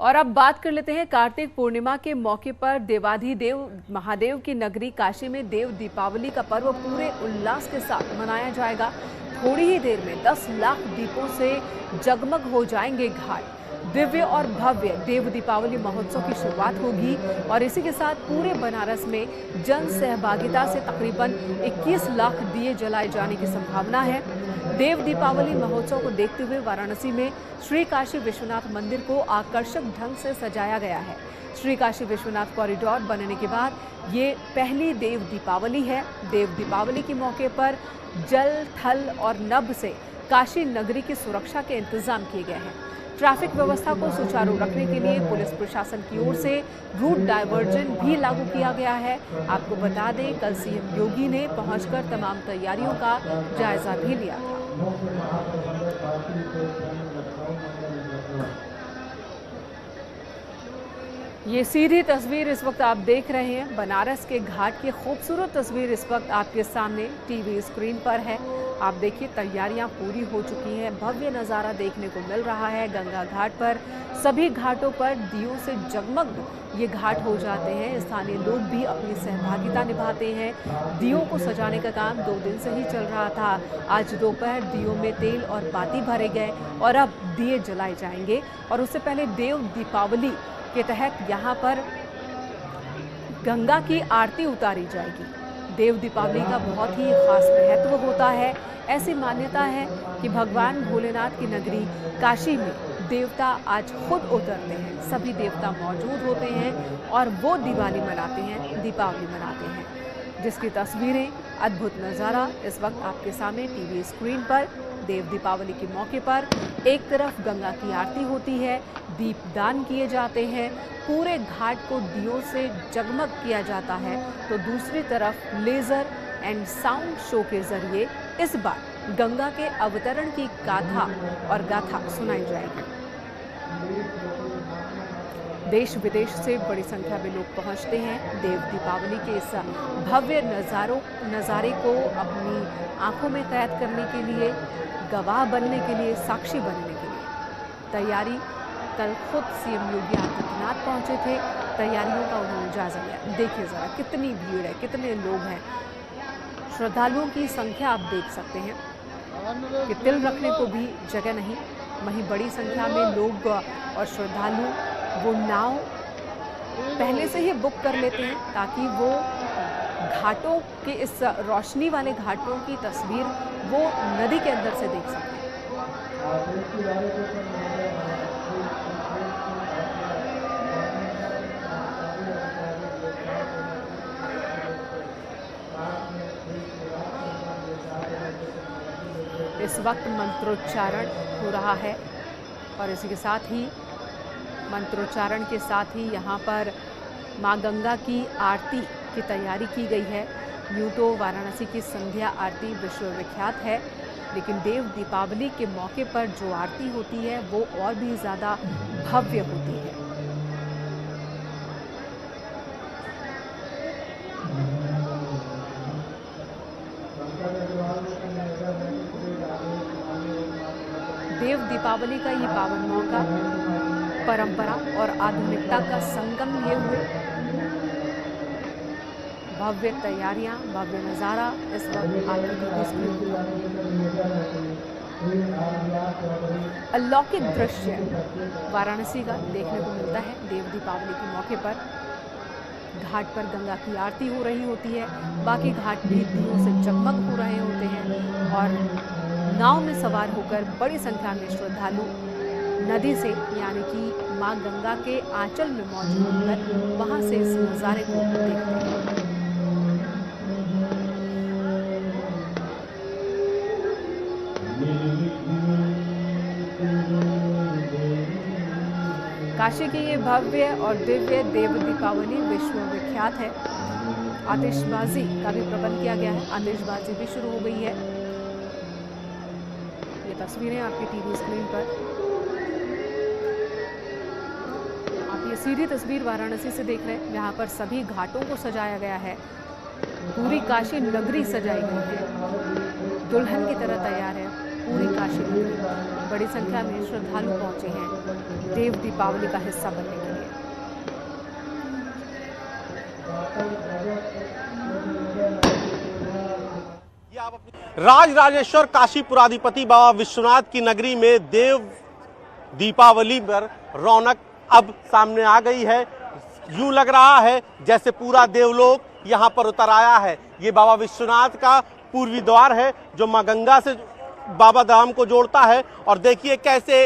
और अब बात कर लेते हैं कार्तिक पूर्णिमा के मौके पर देवाधिदेव महादेव की नगरी काशी में देव दीपावली का पर्व पूरे उल्लास के साथ मनाया जाएगा। थोड़ी ही देर में 10 लाख दीपों से जगमग हो जाएंगे घाट। दिव्य और भव्य देव दीपावली महोत्सव की शुरुआत होगी और इसी के साथ पूरे बनारस में जन सहभागिता से तकरीबन 21 लाख दिए जलाए जाने की संभावना है। देव दीपावली महोत्सव को देखते हुए वाराणसी में श्री काशी विश्वनाथ मंदिर को आकर्षक ढंग से सजाया गया है। श्री काशी विश्वनाथ कॉरिडोर बनने के बाद ये पहली देव दीपावली है। देव दीपावली के मौके पर जल, थल और नभ से काशी नगरी की सुरक्षा के इंतजाम किए गए हैं। ट्रैफिक व्यवस्था को सुचारू रखने के लिए पुलिस प्रशासन की ओर से रूट डायवर्जन भी लागू किया गया है। आपको बता दें, कल सीएम योगी ने पहुंचकर तमाम तैयारियों का जायजा भी लिया था। ये सीधी तस्वीर इस वक्त आप देख रहे हैं। बनारस के घाट की खूबसूरत तस्वीर इस वक्त आपके सामने टीवी स्क्रीन पर है। आप देखिए, तैयारियां पूरी हो चुकी हैं। भव्य नज़ारा देखने को मिल रहा है। गंगा घाट पर सभी घाटों पर दियों से जगमग ये घाट हो जाते हैं। स्थानीय लोग भी अपनी सहभागिता निभाते हैं। दियों को सजाने का काम 2 दिन से ही चल रहा था। आज दोपहर दियों में तेल और बाती भरे गए और अब दिए जलाए जाएंगे। और उससे पहले देव दीपावली के तहत यहाँ पर गंगा की आरती उतारी जाएगी। देव दीपावली का बहुत ही खास महत्व होता है। ऐसी मान्यता है कि भगवान भोलेनाथ की नगरी काशी में देवता आज खुद उतरते हैं। सभी देवता मौजूद होते हैं और वो दिवाली मनाते हैं, दीपावली मनाते हैं, जिसकी तस्वीरें, अद्भुत नज़ारा इस वक्त आपके सामने टीवी स्क्रीन पर। देव दीपावली के मौके पर एक तरफ गंगा की आरती होती है, दीपदान किए जाते हैं, पूरे घाट को दियों से जगमग किया जाता है, तो दूसरी तरफ लेज़र एंड साउंड शो के जरिए इस बार गंगा के अवतरण की गाथा सुनाई जाएगी। देश विदेश से बड़ी संख्या में लोग पहुंचते हैं। देव दीपावली के इस भव्य नज़ारे को अपनी आंखों में कैद करने के लिए, गवाह बनने के लिए, साक्षी बनने के लिए तैयारी। कल खुद सीएम योगी आदित्यनाथ पहुंचे थे, तैयारियों का उन्होंने जायजा लिया। देखिए ज़रा कितनी भीड़ है, कितने लोग हैं। श्रद्धालुओं की संख्या आप देख सकते हैं कि तिल रखने को भी जगह नहीं। वहीं बड़ी संख्या में लोग और श्रद्धालु वो नाव पहले से ही बुक कर लेते हैं ताकि वो घाटों के इस रोशनी वाले घाटों की तस्वीर वो नदी के अंदर से देख सकें। इस वक्त मंत्रोच्चारण हो रहा है और इसी के साथ ही मंत्रोच्चारण के साथ ही यहाँ पर माँ गंगा की आरती की तैयारी की गई है। यूँ तो वाराणसी की संध्या आरती विश्वविख्यात है, लेकिन देव दीपावली के मौके पर जो आरती होती है वो और भी ज़्यादा भव्य होती है। देव दीपावली का ये पावन मौका परंपरा और आधुनिकता का संगम लिए हुए भव्य तैयारियां, भव्य नज़ारा इस वक्त आपकी अलौकिक दृश्य वाराणसी का देखने को मिलता है। देव दीपावली के मौके पर घाट पर गंगा की आरती हो रही होती है, बाकी घाट भी दियों से जगमग हो रहे होते हैं और नाव में सवार होकर बड़ी संख्या में श्रद्धालु नदी से यानी कि माँ गंगा के आंचल में मौजूद होकर वहाँ से इस नज़ारे को देखते हैं। काशी की ये भव्य और दिव्य देव दीपावली विश्वविख्यात है। आतिशबाजी का भी प्रबंध किया गया है, आतिशबाजी भी शुरू हो गई है। ये तस्वीरें आपकी टीवी स्क्रीन पर, आप ये सीधी तस्वीर वाराणसी से देख रहे हैं। यहाँ पर सभी घाटों को सजाया गया है, पूरी काशी नगरी सजाई गई है, दुल्हन की तरह तैयार है। पूरी काशी नगरी बड़ी संख्या में श्रद्धालु पहुंचे हैं देव दीपावली का हिस्सा बनने के लिए। राज राजेश्वर काशी पुराधिपति बाबा विश्वनाथ की नगरी में देव दीपावली पर रौनक अब सामने आ गई है। यूं लग रहा है जैसे पूरा देवलोक यहां पर उतर आया है। ये बाबा विश्वनाथ का पूर्वी द्वार है जो मां गंगा से बाबा धाम को जोड़ता है। और देखिए कैसे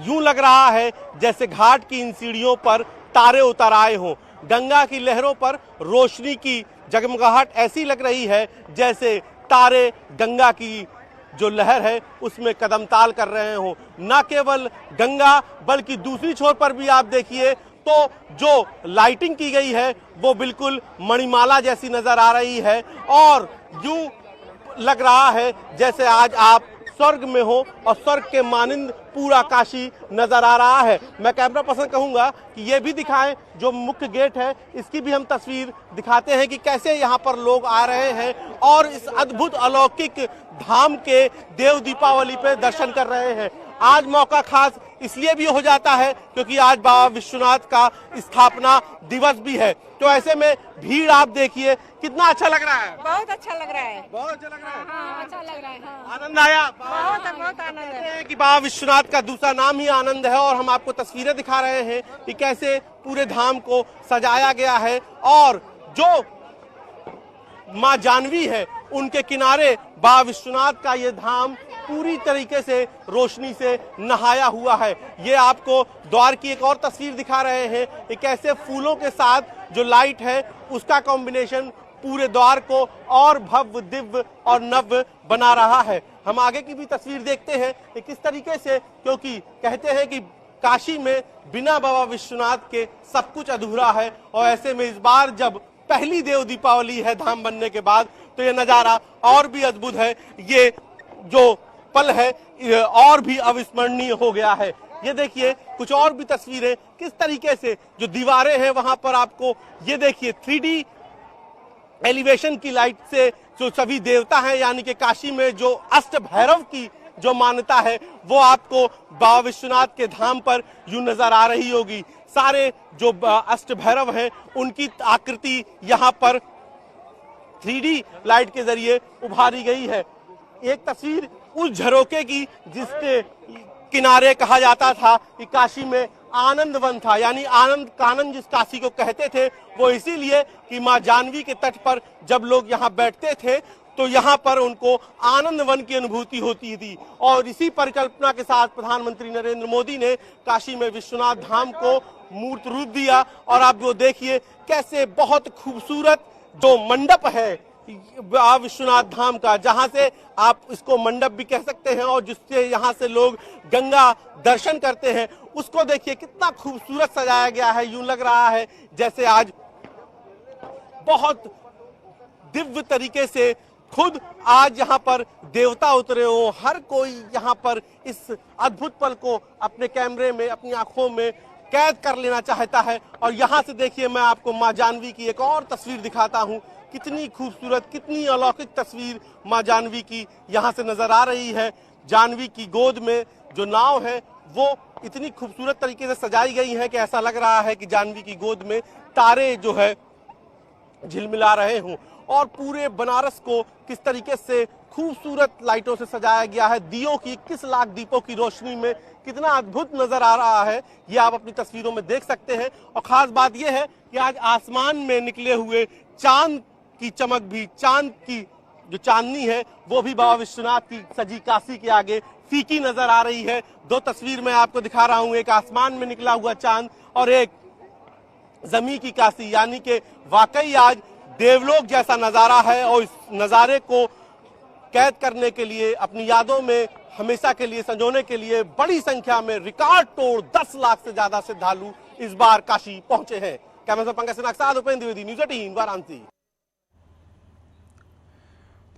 यूं लग रहा है जैसे घाट की इन सीढ़ियों पर तारे उतर आए हों। गंगा की लहरों पर रोशनी की जगमगाहट ऐसी लग रही है जैसे तारे गंगा की जो लहर है उसमें कदम ताल कर रहे हो। न केवल गंगा बल्कि दूसरी छोर पर भी आप देखिए तो जो लाइटिंग की गई है वो बिल्कुल मणिमाला जैसी नजर आ रही है और यूं लग रहा है जैसे आज आप स्वर्ग में हो और स्वर्ग के मानिंद पूरा काशी नजर आ रहा है। मैं कैमरा पर्सन कहूंगा कि ये भी दिखाएं जो मुख्य गेट है इसकी भी हम तस्वीर दिखाते हैं कि कैसे यहाँ पर लोग आ रहे हैं और इस अद्भुत अलौकिक धाम के देव दीपावली पे दर्शन कर रहे हैं। आज मौका खास इसलिए भी हो जाता है क्योंकि आज बाबा विश्वनाथ का स्थापना दिवस भी है। तो ऐसे में भीड़ आप देखिए कितना अच्छा लग रहा है। बहुत अच्छा लग रहा है। बहुत अच्छा लग रहा है। हाँ, अच्छा लग रहा है। हाँ। आनंद आया। बहुत आनंद है कि बाबा विश्वनाथ का दूसरा नाम ही आनंद है और हम आपको तस्वीरें दिखा रहे हैं कि कैसे पूरे धाम को सजाया गया है और जो मां जानवी है उनके किनारे बाबा विश्वनाथ का ये धाम पूरी तरीके से रोशनी से नहाया हुआ है। ये आपको द्वार की एक और तस्वीर दिखा रहे हैं कि कैसे फूलों के साथ जो लाइट है उसका कॉम्बिनेशन पूरे द्वार को और भव्य दिव्य और नव्य बना रहा है। हम आगे की भी तस्वीर देखते हैं कि किस तरीके से, क्योंकि कहते हैं कि काशी में बिना बाबा विश्वनाथ के सब कुछ अधूरा है और ऐसे में इस बार जब पहली देव दीपावली है धाम बनने के बाद तो ये नजारा और भी अद्भुत है। ये जो पल है और भी अविस्मरणीय हो गया है। ये देखिए कुछ और भी तस्वीरें किस तरीके से जो दीवारें हैं वहां पर आपको ये देखिए 3D एलिवेशन की लाइट से जो सभी देवता हैं यानी कि काशी में जो अष्ट भैरव की जो मान्यता है वो आपको बाबा विश्वनाथ के धाम पर यूं नजर आ रही होगी। सारे जो अष्ट भैरव हैं उनकी आकृति यहाँ पर 3D लाइट के जरिए उभारी गई है। एक तस्वीर उस झरोके की जिसके किनारे कहा जाता था कि काशी में आनंद वन था, यानी आनंद कानन जिस काशी को कहते थे वो इसीलिए कि मां जानवी के तट पर जब लोग यहाँ बैठते थे तो यहाँ पर उनको आनंद वन की अनुभूति होती थी। और इसी परिकल्पना के साथ प्रधानमंत्री नरेंद्र मोदी ने काशी में विश्वनाथ धाम को मूर्त रूप दिया और आप वो देखिए कैसे बहुत खूबसूरत जो मंडप है विश्वनाथ धाम का, जहां से आप इसको मंडप भी कह सकते हैं और जिससे यहाँ से लोग गंगा दर्शन करते हैं उसको देखिए कितना खूबसूरत सजाया गया है। यूं लग रहा है जैसे आज बहुत दिव्य तरीके से खुद आज यहाँ पर देवता उतरे हो। हर कोई यहाँ पर इस अद्भुत पल को अपने कैमरे में अपनी आंखों में कैद कर लेना चाहता है। और यहाँ से देखिए मैं आपको मां जानवी की एक और तस्वीर दिखाता हूँ। कितनी खूबसूरत कितनी अलौकिक तस्वीर मां जानवी की यहाँ से नजर आ रही है। जानवी की गोद में जो नाव है वो इतनी खूबसूरत तरीके से सजाई गई है कि ऐसा लग रहा है कि जानवी की गोद में तारे जो है झिलमिला रहे हों। और पूरे बनारस को किस तरीके से खूबसूरत लाइटों से सजाया गया है। दियों की 21 लाख दीपों की रोशनी में कितना अद्भुत नजर आ रहा है ये आप अपनी तस्वीरों में देख सकते हैं। और खास बात यह है कि आज आसमान में निकले हुए चांद की चमक भी, चांद की जो चांदनी है वो भी बाबा विश्वनाथ की सजी काशी के आगे फीकी नजर आ रही है। दो तस्वीर मैं आपको दिखा रहा हूं, एक आसमान में निकला हुआ चांद और एक जमी की काशी, यानी कि वाकई आज देवलोक जैसा नजारा है। और इस नजारे को कैद करने के लिए अपनी यादों में हमेशा के लिए संजोने के लिए बड़ी संख्या में रिकॉर्ड तोड़ 10 लाख से ज्यादा श्रद्धालु इस बार काशी पहुंचे हैं। कैमरा पंकज सिन्हा के साथ उपेंद्र द्विवेदी, न्यूज़ 18 वाराणसी।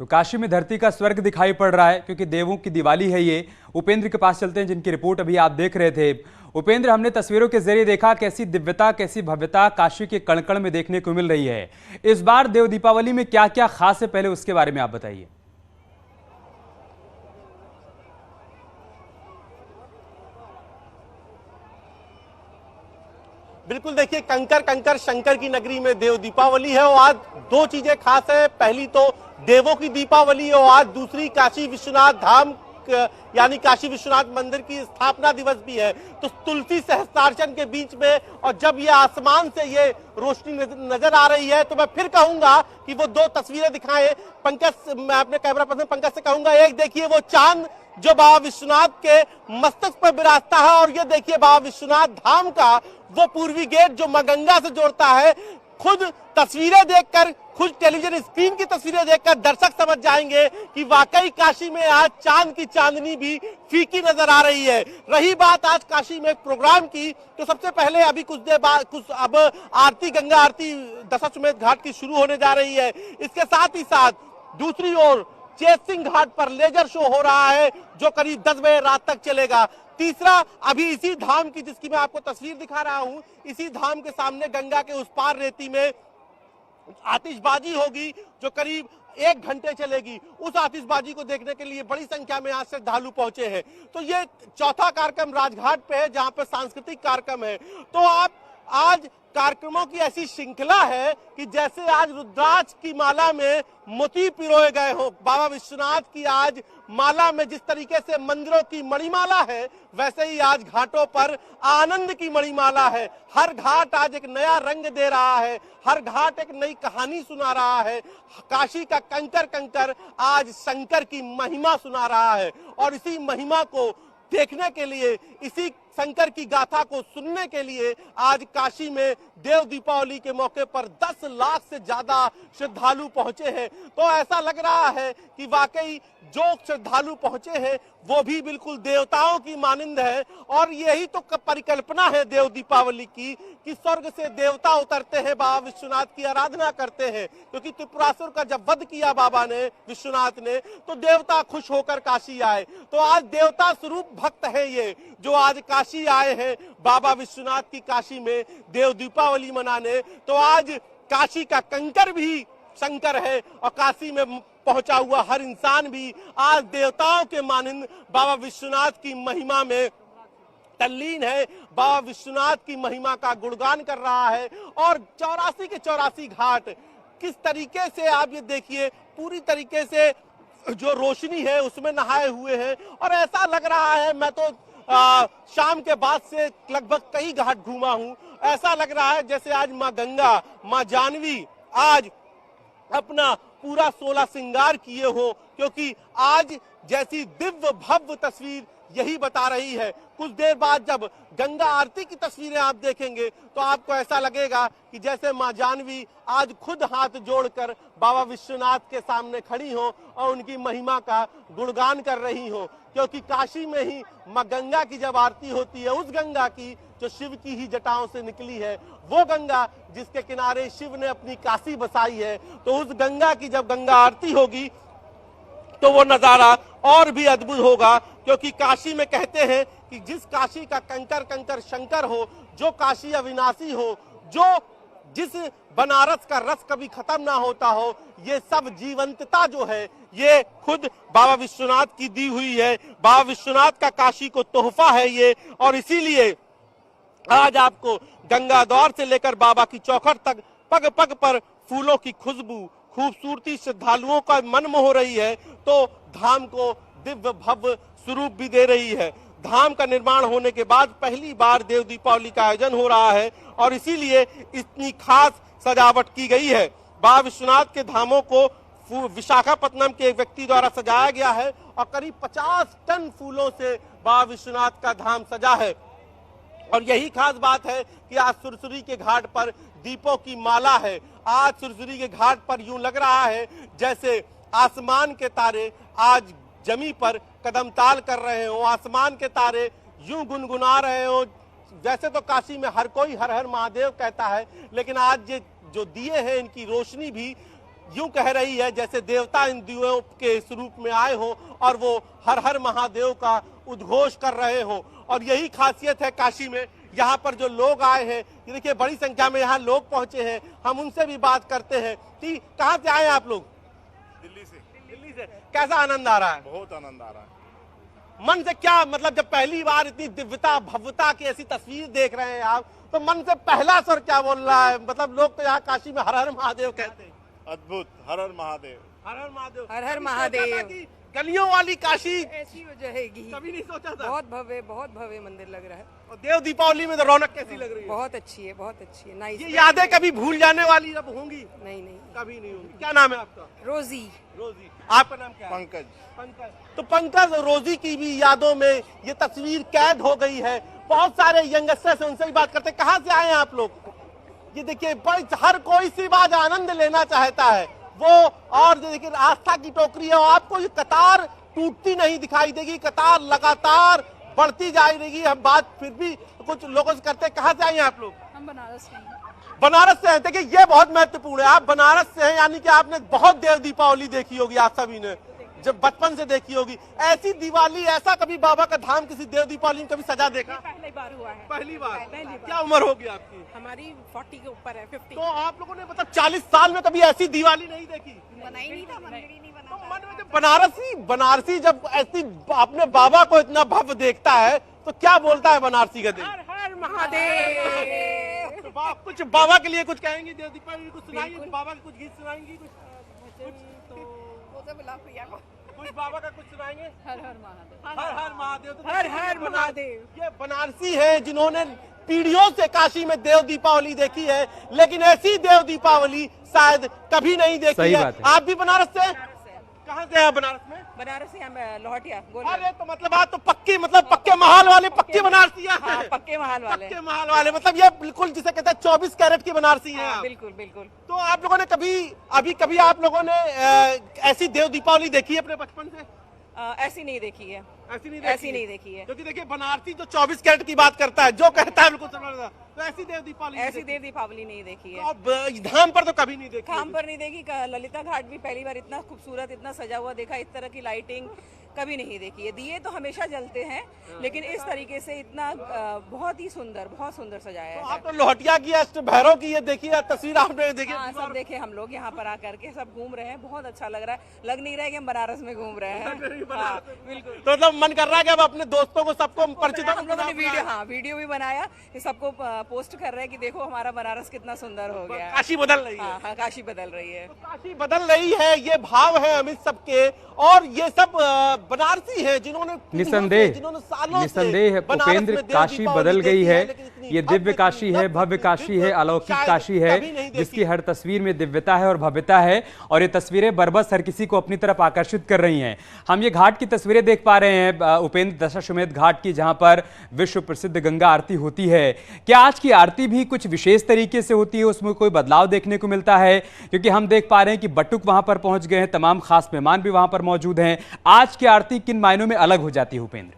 तो काशी में धरती का स्वर्ग दिखाई पड़ रहा है क्योंकि देवों की दिवाली है ये। उपेंद्र के पास चलते हैं जिनकी रिपोर्ट अभी आप देख रहे थे। उपेंद्र, हमने तस्वीरों के जरिए देखा कैसी दिव्यता कैसी भव्यता काशी के कण कण में देखने को मिल रही है। इस बार देव दीपावली में क्या क्या खास है, पहले उसके बारे में आप बताइए। बिल्कुल देखिए, कंकर कंकर शंकर की नगरी में देव दीपावली है और आज दो चीजें खास है। पहली तो देवों की दीपावली और आज दूसरी काशी विश्वनाथ धाम यानी काशी विश्वनाथ मंदिर की स्थापना दिवस भी है। तो तुलसी सहस्त्रार्चन के बीच में और जब ये आसमान से ये रोशनी नजर आ रही है तो मैं फिर कहूंगा कि वो दो तस्वीरें दिखाएं। पंकज, मैं अपने कैमरा पर्सन पंकज से कहूंगा, एक देखिए वो चांद जो बाबा विश्वनाथ के मस्तक पर विराजता है और ये देखिए बाबा विश्वनाथ धाम का वो पूर्वी गेट जो मां गंगा से जोड़ता है। खुद तस्वीरें देखकर, खुद टेलीविजन स्क्रीन की तस्वीरें देखकर दर्शक समझ जाएंगे कि वाकई काशी में आज चांद की चांदनी भी फीकी नजर आ रही है। रही बात आज काशी में एक प्रोग्राम की, तो सबसे पहले अभी कुछ देर बाद अब आरती, गंगा आरती दशाश्वमेध घाट की शुरू होने जा रही है। इसके साथ ही साथ दूसरी ओर चेत सिंह घाट पर लेजर शो हो रहा है जो करीब 10 बजे रात तक चलेगा। तीसरा, अभी इसी धाम की जिसकी मैं आपको तस्वीर दिखा रहा हूं, इसी धाम के सामने गंगा के उस पार रेती में आतिशबाजी होगी जो करीब 1 घंटे चलेगी। उस आतिशबाजी को देखने के लिए बड़ी संख्या में आज श्रद्धालु पहुंचे हैं। तो ये चौथा कार्यक्रम राजघाट पे है जहां पर सांस्कृतिक कार्यक्रम है। तो आप आज कार्यक्रमों की ऐसी श्रृंखला है कि जैसे आज रुद्राक्ष की माला में मोती पिरोए गए हो, बाबा विश्वनाथ की आज माला में जिस तरीके से मंदिरों की मणिमाला है, वैसे ही आज घाटों पर आनंद की मणिमाला है। हर घाट आज एक नया रंग दे रहा है, हर घाट एक नई कहानी सुना रहा है। काशी का कंकर कंकर आज शंकर की महिमा सुना रहा है और इसी महिमा को देखने के लिए, इसी शंकर की गाथा को सुनने के लिए आज काशी में देव दीपावली के मौके पर 10 लाख से ज्यादा श्रद्धालु पहुंचे हैं। तो ऐसा लग रहा है कि वाकई जो श्रद्धालु पहुंचे हैं वो भी बिल्कुल देवताओं की मानिंद है। और यही तो परिकल्पना है देव दीपावली की कि स्वर्ग से देवता उतरते हैं, बाबा विश्वनाथ की आराधना करते हैं। क्योंकि त्रिपुरासुर का जब वध किया बाबा ने, विश्वनाथ ने, तो देवता खुश होकर काशी आए। तो आज देवता स्वरूप भक्त है ये जो आज काशी आए हैं बाबा विश्वनाथ की काशी में देव दीपावली मनाने। तो आज काशी का कंकर भी शंकर है और काशी में पहुंचा हुआ हर इंसान भी आज देवताओं के मानिंद बाबा विश्वनाथ की महिमा में तल्लीन है, बाबा विश्वनाथ की महिमा का गुणगान कर रहा है। और 84 के 84 घाट किस तरीके से आप ये देखिए, पूरी तरीके से जो रोशनी है उसमें नहाए हुए हैं। और ऐसा लग रहा है, मैं तो शाम के बाद से लगभग कई घाट घूमा हूं, ऐसा लग रहा है जैसे आज मां गंगा, मां जानवी आज अपना पूरा 16 श्रृंगार किए हो। क्योंकि आज जैसी दिव्य भव्य तस्वीर यही बता रही है। कुछ देर बाद जब गंगा आरती की तस्वीरें आप देखेंगे तो आपको ऐसा लगेगा कि जैसे मां जानवी आज खुद हाथ जोड़कर बाबा विश्वनाथ के सामने खड़ी हो और उनकी महिमा का गुणगान कर रही हो। क्योंकि काशी में ही मां गंगा की जब आरती होती है, उस गंगा की जो शिव की ही जटाओं से निकली है, वो गंगा जिसके किनारे शिव ने अपनी काशी बसाई है, तो उस गंगा की जब गंगा आरती होगी तो वो नजारा और भी अद्भुत होगा। क्योंकि काशी में कहते हैं कि जिस काशी का कंकर कंकर शंकर हो, जो काशी अविनाशी हो, जिस बनारस का रस कभी खत्म ना होता हो, ये सब जीवंतता जो है ये खुद बाबा विश्वनाथ की दी हुई है। बाबा विश्वनाथ का काशी को तोहफा है ये। और इसीलिए आज आपको गंगा द्वार से लेकर बाबा की चौखट तक पग पग पर फूलों की खुशबू, खूबसूरती श्रद्धालुओं का मन मोह रही है, तो धाम को दिव्य भव्य स्वरूप भी दे रही है। धाम का निर्माण होने के बाद पहली बार देव दीपावली का आयोजन हो रहा है और इसीलिए इतनी खास सजावट की गई है। बाबा विश्वनाथ के धामों को विशाखापत्तनम के एक व्यक्ति द्वारा सजाया गया है और करीब 50 टन फूलों से बाबा विश्वनाथ का धाम सजा है। और यही खास बात है कि आज सुरसुरी के घाट पर दीपों की माला है। आज सुरसुरी के घाट पर यूं लग रहा है जैसे आसमान के तारे आज जमी पर कदम ताल कर रहे हो, आसमान के तारे यूं गुनगुना रहे हो। जैसे तो काशी में हर कोई हर हर महादेव कहता है, लेकिन आज ये जो दिए हैं इनकी रोशनी भी यूं कह रही है जैसे देवता इन दियों के स्वरूप में आए हो और वो हर हर महादेव का उद्घोष कर रहे हो। और यही खासियत है काशी में। यहाँ पर जो लोग आए हैं, ये देखिए बड़ी संख्या में यहाँ लोग पहुंचे हैं, हम उनसे भी बात करते हैं कि कहाँ से आए हैं आप लोग? दिल्ली से। दिल्ली से। कैसा आनंद आ रहा है? बहुत आनंद आ रहा है। मन से क्या मतलब, जब पहली बार इतनी दिव्यता भव्यता की ऐसी तस्वीर देख रहे हैं आप, तो मन से पहला स्वर क्या बोल रहा है? मतलब लोग तो यहाँ काशी में हर हर महादेव कहते हैं। अद्भुत, हर हर महादेव। हर हर महादेव, हर हर कभी महादेव। सोचा था कि गलियों वाली काशी ऐसी हो जाएगी। कभी नहीं सोचा था। बहुत भव्य मंदिर लग रहा है। और देव दीपावली में तो रौनक कैसी लग रही है? बहुत अच्छी है, बहुत अच्छी है। नाइस। ये यादें कभी भूल जाने वाली अब होंगी? नहीं नहीं। कभी नहीं होंगी। क्या नाम है आपका? रोजी। रोजी। आपका नाम क्या है? पंकज। पंकज। तो पंकज, रोजी की भी यादों में ये तस्वीर कैद हो गई है। बहुत सारे यंगस्टर्स उनसे भी बात करते हैं। कहाँ से आए हैं आप लोग? ये देखिए, हर कोई सिर्फ आज आनंद लेना चाहता है वो। और देखिए, आस्था की टोकरी है और आपको ये कतार टूटती नहीं दिखाई देगी। कतार लगातार बढ़ती जाएगी। हम बात फिर भी कुछ लोगों से करते हैं। कहाँ से आए हैं आप लोग? हम बनारस से हैं। बनारस से हैं। देखिए, ये बहुत महत्वपूर्ण है। आप बनारस से हैं, यानी कि आपने बहुत देव दीपावली देखी होगी। आप सभी ने जब बचपन से देखी होगी। ऐसी दिवाली, ऐसा कभी बाबा का धाम किसी देव दीपावली में कभी सजा देखा? पहली बार हुआ है। पहली बार। पहली बार। क्या उम्र होगी आपकी? हमारी 40 के ऊपर है, 50। तो आप लोगों ने मतलब 40 साल में कभी ऐसी दिवाली नहीं देखी? बना ही नहीं था, मंदिर ही नहीं बना। तो मन में जब बनारसी जब ऐसी अपने बाबा को इतना भव्य देखता है तो क्या बोलता है बनारसी का दिल? हर हर महादेव। तो कुछ बाबा के लिए कुछ कहेंगी? देव दीपावली कुछ सुनाएंगी? बाबा के कुछ गीत सुनाएंगी? कुछ बाबा का कुछ सुनाएंगे? हर हर महादेव। हर हर महादेव। तो हर हर महादेव। ये बनारसी है जिन्होंने पीढ़ियों से काशी में देव दीपावली देखी है, लेकिन ऐसी देव दीपावली शायद कभी नहीं देखी सही है। बात है। आप भी बनारस से? कहाँ से हैं बनारस में? बनारस से हम लोहटिया। अरे तो मतलब आप तो पक्के महल वाले, पक्के बनारसिया हैं। हाँ, पक्के महल वाले। पक्के महल वाले, मतलब ये बिल्कुल जिसे कहते हैं 24 कैरेट की बनारसी है। हाँ, बिल्कुल बिल्कुल। तो आप लोगों ने कभी आप लोगों ने ऐसी देव दीपावली देखी है अपने बचपन से? ऐसी नहीं देखी है। ऐसी नहीं देखी है। क्योंकि देखिए, बनारसी तो 24 कैरेट की बात करता है, जो कहता है बिल्कुल समझ। तो ऐसी देव दीपावली नहीं देखी है। तो धाम पर तो कभी नहीं देखी? धाम पर नहीं देखी। ललिता घाट भी पहली बार इतना खूबसूरत, इतना सजा हुआ देखा। इस तरह की लाइटिंग कभी नहीं देखी है। दिए तो हमेशा जलते हैं, लेकिन इस तरीके से इतना बहुत ही सुंदर, बहुत सुंदर सजाया है। आप तो लोहटिया की अष्ट भैरव की ये देखिए तस्वीर आपने देखी? हाँ, सब देखे हम लोग यहाँ पर आकर के, सब घूम रहे हैं। बहुत अच्छा लग रहा है। लग नहीं रहा है कि हम बनारस में घूम रहे हैं। हाँ, बिल्कुल। तो मतलब मन कर रहा है कि अब अपने दोस्तों को सबको परिचित हम लोगों ने वीडियो भी बनाया, सबको पोस्ट कर रहे हैं कि देखो हमारा बनारस कितना सुंदर हो गया। काशी बदल रही है। हाँ, काशी बदल रही है। तो काशी बदल रही है, ये भाव है अमित सबके। और ये सब बनारसी है जिन्होंने निसंदेह उपेंद्र, काशी बदल गई है। ये दिव्य काशी है, भव्य काशी है, अलौकिक काशी है, जिसकी हर तस्वीर में दिव्यता है और भव्यता है। और ये तस्वीरें बरबस हर किसी को अपनी तरफ आकर्षित कर रही हैं। हम ये घाट की तस्वीरें देख पा रहे हैं, उपेंद्र दशाश्वमेध घाट की, जहां पर विश्व प्रसिद्ध गंगा आरती होती है। क्या आज की आरती भी कुछ विशेष तरीके से होती है? उसमें कोई बदलाव देखने को मिलता है? क्योंकि हम देख पा रहे हैं कि बटुक वहां पर पहुंच गए हैं, तमाम खास मेहमान भी वहां पर मौजूद हैं। आज की आरती किन मायनों में अलग हो जाती है उपेंद्र?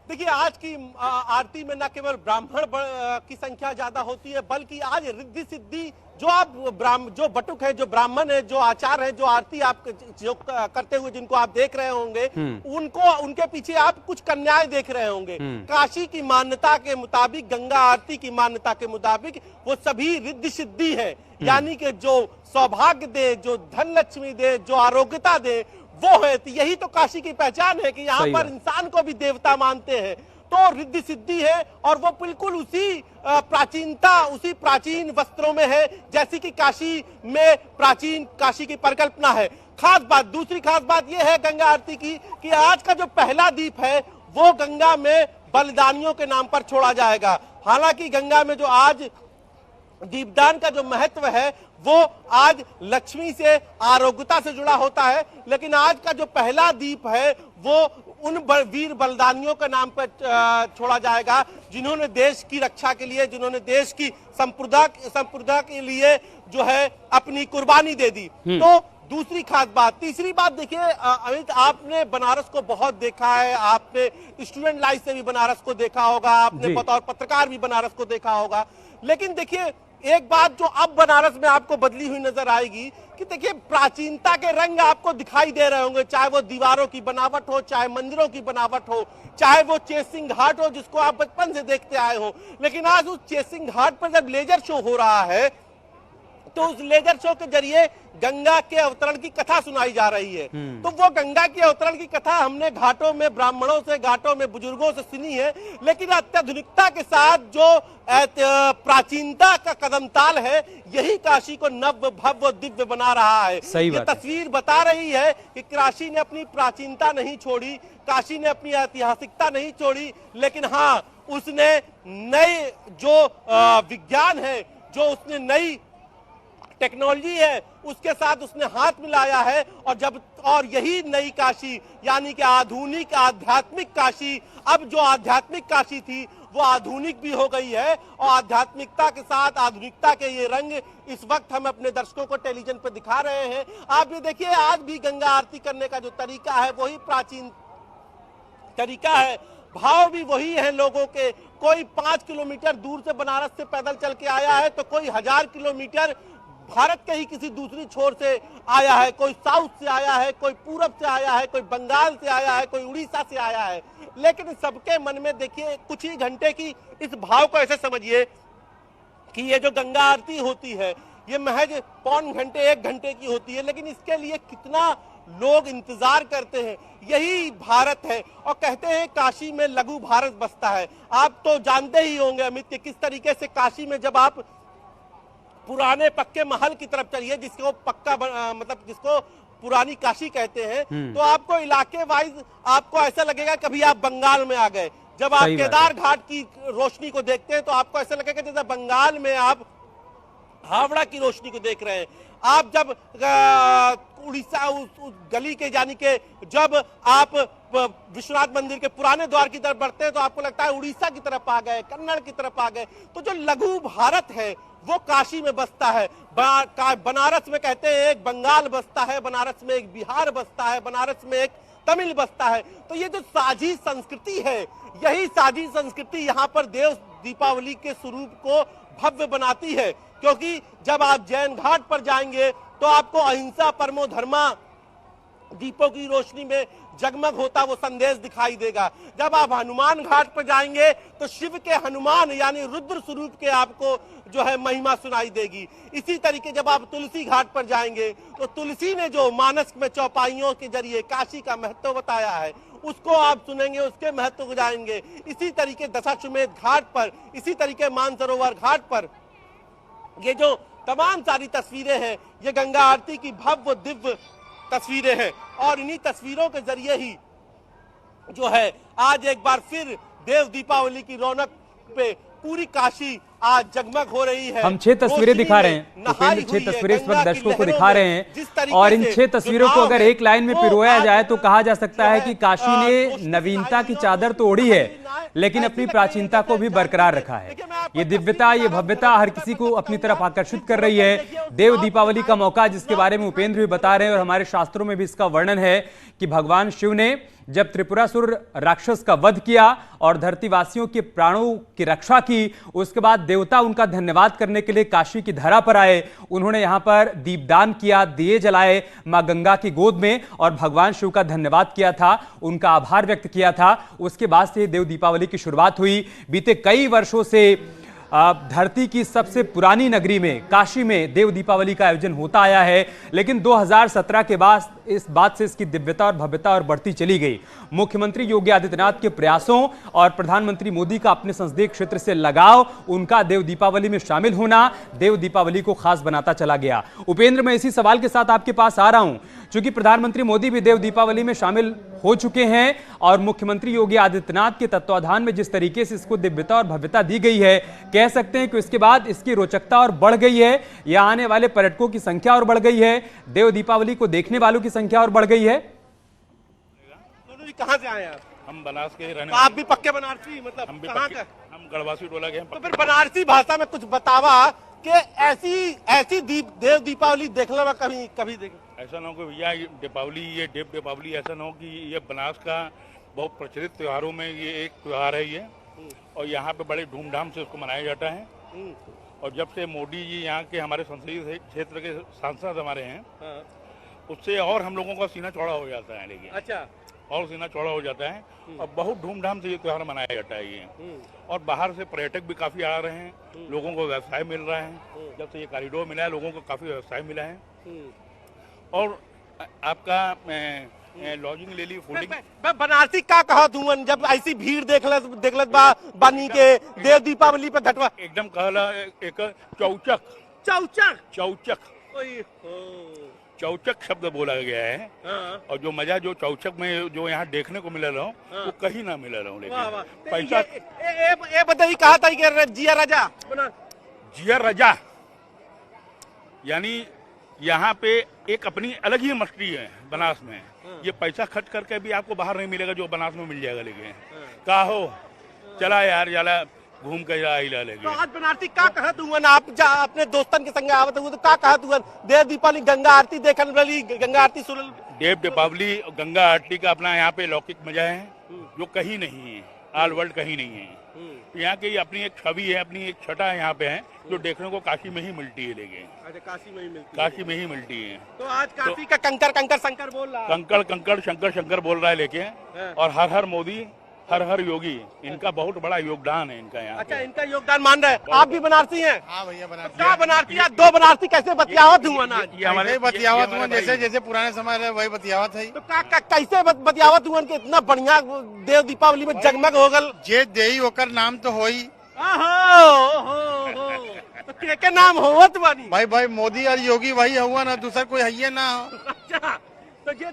देखिए, आज की आरती में न केवल ब्राह्मण की संख्या ज्यादा होती है, बल्कि आज रिद्धि सिद्धि जो बटुक है, जो ब्राह्मण है, जो आचार है, जो आरती आप जो करते हुए जिनको आप देख रहे होंगे, उनके पीछे आप कुछ कन्याएं देख रहे होंगे। काशी की मान्यता के मुताबिक, गंगा आरती की मान्यता के मुताबिक वो सभी रिद्धि सिद्धि है। यानी कि जो सौभाग्य दे, जो धन लक्ष्मी दे, जो आरोग्यता दे, वो है। तो यही तो काशी की पहचान है कि यहाँ पर इंसान को भी देवता मानते हैं। तो रिद्धि सिद्धि है और वो बिल्कुल उसी प्राचीनता, उसी प्राचीन वस्त्रों में है जैसी कि काशी में प्राचीन काशी की परिकल्पना है। दूसरी खास बात यह है गंगा आरती की कि आज का जो पहला दीप है वो गंगा में बलिदानियों के नाम पर छोड़ा जाएगा। हालांकि गंगा में जो आज दीपदान का जो महत्व है वो आज लक्ष्मी से, आरोग्यता से जुड़ा होता है, लेकिन आज का जो पहला दीप है वो उन वीर बलिदानियों के नाम पर छोड़ा जाएगा जिन्होंने देश की रक्षा के लिए, जिन्होंने देश की संप्रदा के लिए जो है अपनी कुर्बानी दे दी। तो दूसरी खास बात। तीसरी बात देखिए अमित, आपने बनारस को बहुत देखा है, आपने स्टूडेंट लाइफ से भी बनारस को देखा होगा, आपने बतौर पत्रकार भी बनारस को देखा होगा। लेकिन देखिए, एक बात जो अब बनारस में आपको बदली हुई नजर आएगी कि देखिए, प्राचीनता के रंग आपको दिखाई दे रहे होंगे, चाहे वो दीवारों की बनावट हो, चाहे मंदिरों की बनावट हो, चाहे वो चेसिंग घाट हो जिसको आप बचपन से देखते आए हो। लेकिन आज उस चेसिंग घाट पर जब लेजर शो हो रहा है तो उस लेजर शो के जरिए गंगा के अवतरण की कथा सुनाई जा रही है। तो वो गंगा के अवतरण की कथा हमने घाटों में ब्राह्मणों से, घाटों में बुजुर्गों से सुनी है, लेकिन अत्याधुनिकता के साथ जो प्राचीनता का कदम ताल है, यही काशी को नव भव्य दिव्य बना रहा है। ये तस्वीर बता रही है कि काशी ने अपनी प्राचीनता नहीं छोड़ी, काशी ने अपनी ऐतिहासिकता नहीं छोड़ी, लेकिन हाँ, उसने नए जो विज्ञान है, जो उसने नई टेक्नोलॉजी है, उसके साथ उसने हाथ मिलाया है। और यही नई काशी यानी कि आधुनिक आध्यात्मिक काशी, अब जो आध्यात्मिक काशी थी वो आधुनिक भी हो गई है। और आध्यात्मिकता के साथ आधुनिकता के ये रंग इस वक्त हम अपने दर्शकों को टेलीविजन पर दिखा रहे हैं। आप ये देखिए, आज भी गंगा आरती करने का जो तरीका है वही प्राचीन तरीका है, भाव भी वही है लोगों के। कोई 5 किलोमीटर दूर से बनारस से पैदल चल के आया है, तो कोई 1000 किलोमीटर भारत के ही किसी दूसरी छोर से आया है, कोई साउथ से आया है, कोई पूरब से आया है, कोई बंगाल से आया है, कोई उड़ीसा से आया है। लेकिन सबके मन में देखिए, कुछ ही घंटे की इस भाव को ऐसे समझिए कि ये जो गंगा आरती होती है ये महज पौन घंटे 1 घंटे की होती है, लेकिन इसके लिए कितना लोग इंतजार करते हैं। यही भारत है। और कहते हैं काशी में लघु भारत बसता है। आप तो जानते ही होंगे अमित कि किस तरीके से काशी में जब आप पुराने पक्के महल की तरफ चलिए, जिसको पक्का मतलब जिसको पुरानी काशी कहते हैं, तो आपको इलाके वाइज आपको ऐसा लगेगा कभी आप बंगाल में आ गए। जब आप केदार घाट की रोशनी को देखते हैं तो आपको ऐसा लगेगा जैसे बंगाल में आप हावड़ा की रोशनी को देख रहे हैं। आप जब उड़ीसा उस गली के यानी के जब आप विश्वनाथ मंदिर के पुराने द्वार की तरफ बढ़ते हैं तो आपको लगता है उड़ीसा की तरफ आ गए, कन्नड़ की तरफ आ गए। तो जो लघु भारत है वो काशी में बसता है। बनारस में कहते हैं एक बंगाल बसता है, बनारस में एक बिहार बसता है, बनारस में एक तमिल बसता है। तो ये जो साझी संस्कृति है, यही साझी संस्कृति यहाँ पर देव दीपावली के स्वरूप को भव्य बनाती है। क्योंकि जब आप जैन घाट पर जाएंगे तो आपको अहिंसा परमो धर्मा दीपों की रोशनी में जगमग होता वो संदेश दिखाई देगा। जब आप हनुमान घाट पर जाएंगे तो शिव के हनुमान यानी रुद्र स्वरूप के आपको जो है महिमा सुनाई देगी। इसी तरीके जब आप तुलसी घाट पर जाएंगे तो तुलसी ने जो मानस में चौपाइयों के जरिए काशी का महत्व बताया है उसको आप सुनेंगे, उसके महत्व को जाएंगे। इसी तरीके दशाश्वमेध घाट पर, इसी तरीके मानसरोवर घाट पर ये जो तमाम सारी तस्वीरें हैं ये गंगा आरती की भव्य दिव्य तस्वीरें हैं। और इन्हीं तस्वीरों के जरिए ही जो है आज एक बार फिर देव दीपावली की रौनक पे पूरी काशी आज जगमग हो रही है। हम 6 तस्वीरें दिखा रहे हैं, 6 तस्वीरें इस वक्त दर्शकों को दिखा रहे हैं। और इन 6 तस्वीरों को अगर एक लाइन में पिरोया जाए तो कहा जा सकता है कि काशी ने नवीनता की चादर तो ओढ़ी है लेकिन अपनी प्राचीनता को भी बरकरार रखा है। ये दिव्यता, ये भव्यता हर किसी को अपनी तरफ आकर्षित कर रही है। देव दीपावली का मौका जिसके बारे में उपेंद्र भी बता रहे हैं और हमारे शास्त्रों में भी इसका वर्णन है कि भगवान शिव ने जब त्रिपुरासुर राक्षस का वध किया और धरतीवासियों के प्राणों की रक्षा की, उसके बाद देवता उनका धन्यवाद करने के लिए काशी की धरा पर आए। उन्होंने यहां पर दीपदान किया, दिए जलाए मां गंगा की गोद में और भगवान शिव का धन्यवाद किया था, उनका आभार व्यक्त किया था। उसके बाद से देव दीपावली की शुरुआत हुई। बीते कई वर्षों से धरती की सबसे पुरानी नगरी में काशी में देव दीपावली का आयोजन होता आया है, लेकिन 2017 के बाद इस बात से इसकी दिव्यता और भव्यता और बढ़ती चली गई। मुख्यमंत्री योगी आदित्यनाथ के प्रयासों और प्रधानमंत्री मोदी का अपने संसदीय क्षेत्र से लगाव, उनका देव दीपावली में शामिल होना देव दीपावली को खास बनाता चला गया। उपेंद्र, मैं इसी सवाल के साथ आपके पास आ रहा हूं, क्योंकि प्रधानमंत्री मोदी भी देव दीपावली में शामिल हो चुके हैं और मुख्यमंत्री योगी आदित्यनाथ के तत्वाधान में जिस तरीके से इसको दिव्यता और भव्यता दी गई है, कह सकते हैं कि इसके बाद इसकी रोचकता और बढ़ गई है, या आने वाले पर्यटकों की संख्या और बढ़ गई है, देव दीपावली को देखने वालों की संख्या और बढ़ गई है। दोनों जी कहां से आए हैं आप? हम बनारस के रहने। तो आप भी पक्के बनारसी, मतलब हम भी कहां पक्के, का? हम गढ़वासी टोला के हैं। तो फिर बनारसी भाषा में कुछ बतावा कि ऐसी देव दीपावली देखना मैं कभी देखे। ऐसा ना हो कि भैया ये दीपावली, ये देव दीपावली ऐसा ना हो कि ये बनारस का बहुत प्रचलित त्योहारों में ये एक त्योहार है ये, और यहाँ पे बड़े धूमधाम से उसको मनाया जाता है। और जब से मोदी जी यहाँ के हमारे संसदीय क्षेत्र के सांसद हमारे हैं, उससे और हम लोगों का सीना चौड़ा हो जाता है। लेकिन अच्छा, और सीना चौड़ा हो जाता है और बहुत धूमधाम से ये त्यौहार मनाया जाता है ये। और बाहर से पर्यटक भी काफी आ रहे हैं, लोगों को व्यवसाय मिल रहा है। जब से ये कॉरिडोर मिला है लोगों को काफी व्यवसाय मिला है। और आपका लॉजिंग ले ली, फूडिंग। बनारसी का कहा तुमन जब ऐसी भीड़ देखलत बानी के देव दीपावली पे घटवा एकदम कहला एक चौचक चौचक चौचक चौचक शब्द बोला गया है। और जो मजा जो चौचक में जो यहाँ देखने को मिला रहा हूँ वो कहीं ना मिला रहा हूँ। लेकिन पैसा ये बताइए कहा था कि जिया राजा जिया राजा यानी यहाँ पे एक अपनी अलग ही मस्ती है बनारस में। ये पैसा खर्च करके भी आपको बाहर नहीं मिलेगा जो बनारस में मिल जाएगा। लेकिन का हो चला यार जाला घूम के लेके। तो आज बनारसी का कहा तुमन आप अपने दोस्तन के संग आवत हुए तो का कहा तुमन देव दीपावली गंगा आरती देखन वाली गंगा आरती सुनल। देव दीपावली गंगा आरती का अपना यहाँ पे लौकिक मजा है जो कहीं नहीं है, ऑल वर्ल्ड कहीं नहीं है। यहाँ की अपनी एक छवि है, अपनी एक छटा यहाँ पे है जो देखने को काशी में ही मिलती है। लेकिन काशी में ही मिलती काशी में ही मिलती है। तो आज काशी का कंकर कंकर शंकर बोल रहा है। कंकड़ कंकड़ शंकर शंकर बोल रहा है। लेकिन और हर हर मोदी हर हर योगी, इनका बहुत बड़ा योगदान है इनका यहाँ। अच्छा, इनका योगदान मान रहे हैं। आप भी बनारसी हैं? हाँ भैया बनारसी। क्या बनारसी? दो बनारसी कैसे बतियावत हुआ ना? ये हमारे बतियावत हुआ जैसे जैसे पुराने समय रहे वही बतियावत है। तो कैसे बतियावत हुआ कि इतना बढ़िया देव दीपावली में जगमग हो गल? जे देई ओकर नाम तो होई। तो के नाम होवत बानी? भाई मोदी और योगी वही हुआ ना, दूसरा कोई है ना हो। अच्छा, तो ये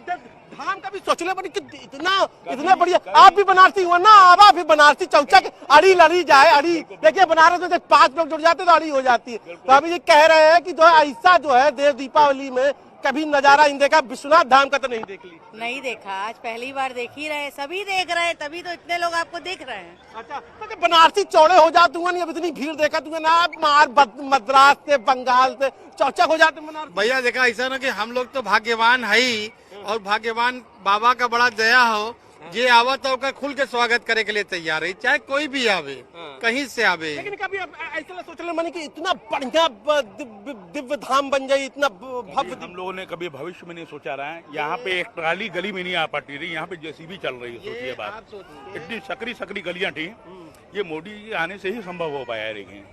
धाम का भी सोचले बड़ी कि इतना बढ़िया। आप भी बनारसी हुआ ना? आप भी बनारसी चौचक अड़ी लड़ी जाए अड़ी। देखिए बनारस में 5 लोग जुड़ जाते तो अड़ी हो जाती है। तो अभी ये कह रहे हैं कि जो ऐसा जो है देव दीपावली में कभी नजारा इन देखा, विश्वनाथ धाम का तो नहीं देख ली? नहीं देखा, आज पहली बार देख ही रहे। सभी देख रहे हैं तभी तो इतने लोग आपको देख रहे हैं। अच्छा, तो बनारसी चौड़े हो जाते हुए अब इतनी भीड़ देखा तुमने ना? मार मद्रास से बंगाल से चौचक हो जाते बनारसी। भैया देखा ऐसा ना कि हम लोग तो भाग्यवान है ही, और भाग्यवान बाबा का बड़ा दया हो, जे आवत होकर खुल के स्वागत करे के लिए तैयार है, चाहे कोई भी आवे, कहीं से आवे। लेकिन कभी ऐसा सोचने माने कि इतना बढ़िया दिव्य धाम बन जाए, इतना भव्य। हम लोगों ने कभी भविष्य में नहीं सोचा रहा है। यहाँ पे एक ट्राली गली में नहीं आ पाती रही, यहाँ पे जेसीबी चल रही है। सोचिए बात, इतनी सकरी गलियां थी, ये मोदी जी आने से ही संभव हो पाया है। लेकिन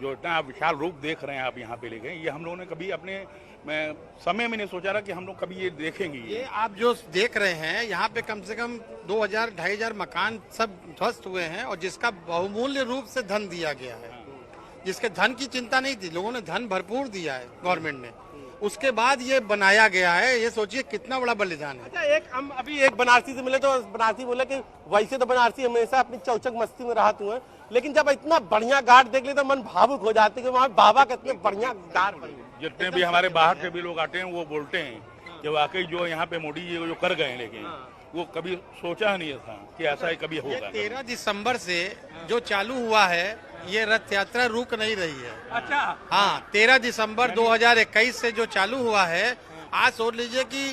जो इतना आप विशाल रूप देख रहे हैं आप यहाँ पे, लेकिन ये हम लोगों ने कभी अपने समय में नहीं सोचा रहा कि हम लोग कभी ये देखेंगे। ये आप जो देख रहे हैं यहाँ पे कम से कम 2000-2500 मकान सब ध्वस्त हुए हैं, और जिसका बहुमूल्य रूप से धन दिया गया है, जिसके धन की चिंता नहीं थी, लोगों ने धन भरपूर दिया है गवर्नमेंट ने, उसके बाद ये बनाया गया है। ये सोचिए कितना बड़ा बलिदान है। अच्छा, हम अभी एक बनारसी से मिले तो बनारसी बोले कि वैसे तो बनारसी हमेशा अपनी चौचक मस्ती में रहा हुए, लेकिन जब इतना बढ़िया घाट देख ले तो मन भावुक हो जाते कि वहाँ बाबा का इतने बढ़िया घाट बने। जितने भी हमारे बाहर से भी लोग आते हैं वो बोलते हैं कि वाकई जो यहाँ पे मोदी जी जो कर गए, लेकिन वो कभी सोचा नहीं था कि ऐसा ही कभी होगा। 13 दिसंबर से जो चालू हुआ है ये रथ यात्रा रुक नहीं रही है। अच्छा, हाँ, 13 दिसंबर 2021 से जो चालू हुआ है, आज सोच लीजिए कि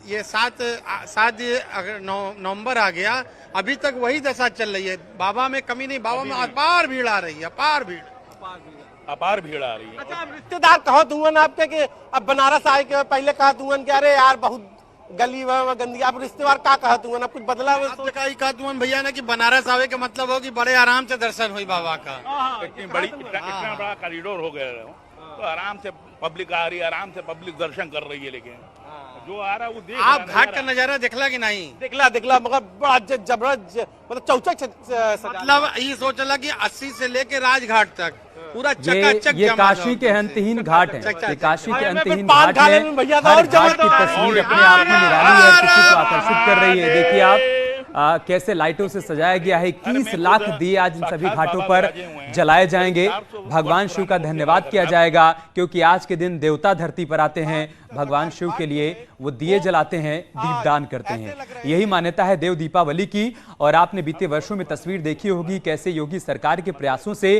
ये 7 नवंबर आ गया, अभी तक वही दशा चल रही है। बाबा में कमी नहीं, बाबा में अपार भीड़ आ रही है, अपार भीड़ आ रही है। अच्छा, रिश्तेदार कहो तुमन आपके कि अब बनारस आए के पहले कहा तुमन कि अरे यार बहुत गली गंदी, आप रिश्तेदार का कहा तुमन? अब कुछ बदला? कहा तुमन भैया ने कि बनारस आवे के मतलब हो कि बड़े आराम से दर्शन हुई बाबा का। इतना बड़ा कॉरिडोर हो गया तो आराम से पब्लिक आ रही है, आराम से पब्लिक दर्शन कर रही है। लेकिन जो आ रहा है वो देख आप घाट का नजारा देखला कि नहीं? देखला मगर बड़ा जबरदस्त, मतलब चौचक मतलब ये सोचला कि 80 से लेके राजघाट तक पूरा चकाचक। ये काशी के अंतहीन घाट है। ये काशी के अंतहीन घाट है। हर घाट की तस्वीर अपने आप में निराली है, किसी को आकर्षित कर रही है। देखिए आप कैसे लाइटों से सजाया गया है। 21 लाख दिए आज इन सभी घाटों पर जलाए जाएंगे। भगवान शिव का धन्यवाद किया जाएगा, क्योंकि आज के दिन देवता धरती पर आते हैं, भगवान शिव के लिए वो दिए जलाते हैं, दीपदान करते हैं। यही मान्यता है देव दीपावली की। और आपने बीते वर्षों में तस्वीर देखी होगी कैसे योगी सरकार के प्रयासों से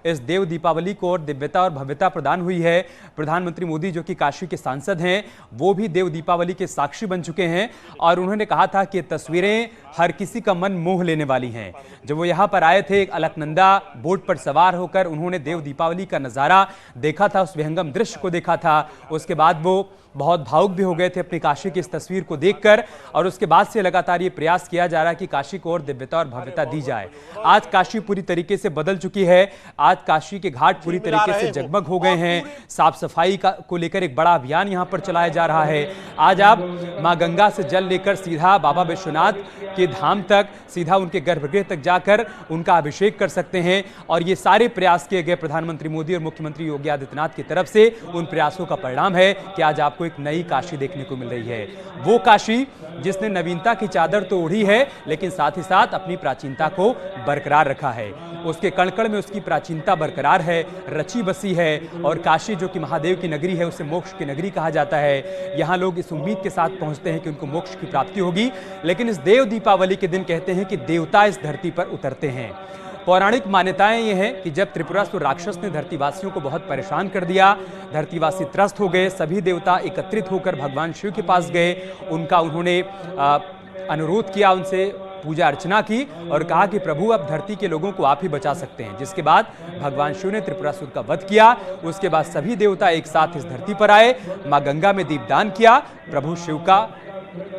इस देव दीपावली को और दिव्यता और भव्यता प्रदान हुई है। प्रधानमंत्री मोदी जो कि काशी के सांसद हैं, वो भी देव दीपावली के साक्षी बन चुके हैं, और उन्होंने कहा था कि तस्वीरें हर किसी का मन मोह लेने वाली हैं। जब वो यहाँ पर आए थे, एक अलकनंदा बोट पर सवार होकर उन्होंने देव दीपावली का नजारा देखा था, उस विहंगम दृश्य को देखा था। उसके बाद वो बहुत भावुक भी हो गए थे अपनी काशी की इस तस्वीर को देखकर, और उसके बाद से लगातार ये प्रयास किया जा रहा है कि काशी को और दिव्यता और भव्यता दी जाए। आज काशी पूरी तरीके से बदल चुकी है। आज काशी के घाट पूरी तरीके से जगमग हो गए हैं। साफ सफाई को लेकर एक बड़ा अभियान यहाँ पर चलाया जा रहा है। आज आप मां गंगा से जल लेकर सीधा बाबा विश्वनाथ के धाम तक, सीधा उनके गर्भगृह तक जाकर उनका अभिषेक कर सकते हैं। और ये सारे प्रयास किए गए प्रधानमंत्री मोदी और मुख्यमंत्री योगी आदित्यनाथ की तरफ से। उन प्रयासों का परिणाम है कि आज आपको एक नई काशी देखने को मिल रही है। वो काशी जिसने नवीनता की चादर तो ओढ़ी है, लेकिन साथ ही साथ अपनी प्राचीनता को बरकरार रखा है। उसके कण कण में उसकी प्राचीनता बरकरार है, रची बसी है। और काशी जो कि महादेव की नगरी है, उसे मोक्ष की नगरी कहा जाता है। यहाँ लोग इस उम्मीद के साथ पहुंचते हैं कि उनको मोक्ष की प्राप्ति होगी। लेकिन इस देव दीपावली के दिन कहते हैं कि देवता इस धरती पर उतरते हैं। पौराणिक मान्यताएं ये हैं कि जब त्रिपुरासुर राक्षस ने धरतीवासियों को बहुत परेशान कर दिया, धरतीवासी त्रस्त हो गए, सभी देवता एकत्रित होकर भगवान शिव के पास गए। उन्होंने अनुरोध किया, उनसे पूजा अर्चना की और कहा कि प्रभु अब धरती के लोगों को आप ही बचा सकते हैं। जिसके बाद भगवान शिव ने त्रिपुरासुर का वध किया। उसके बाद सभी देवता एक साथ इस धरती पर आए, मां गंगा में दीपदान किया, प्रभु शिव का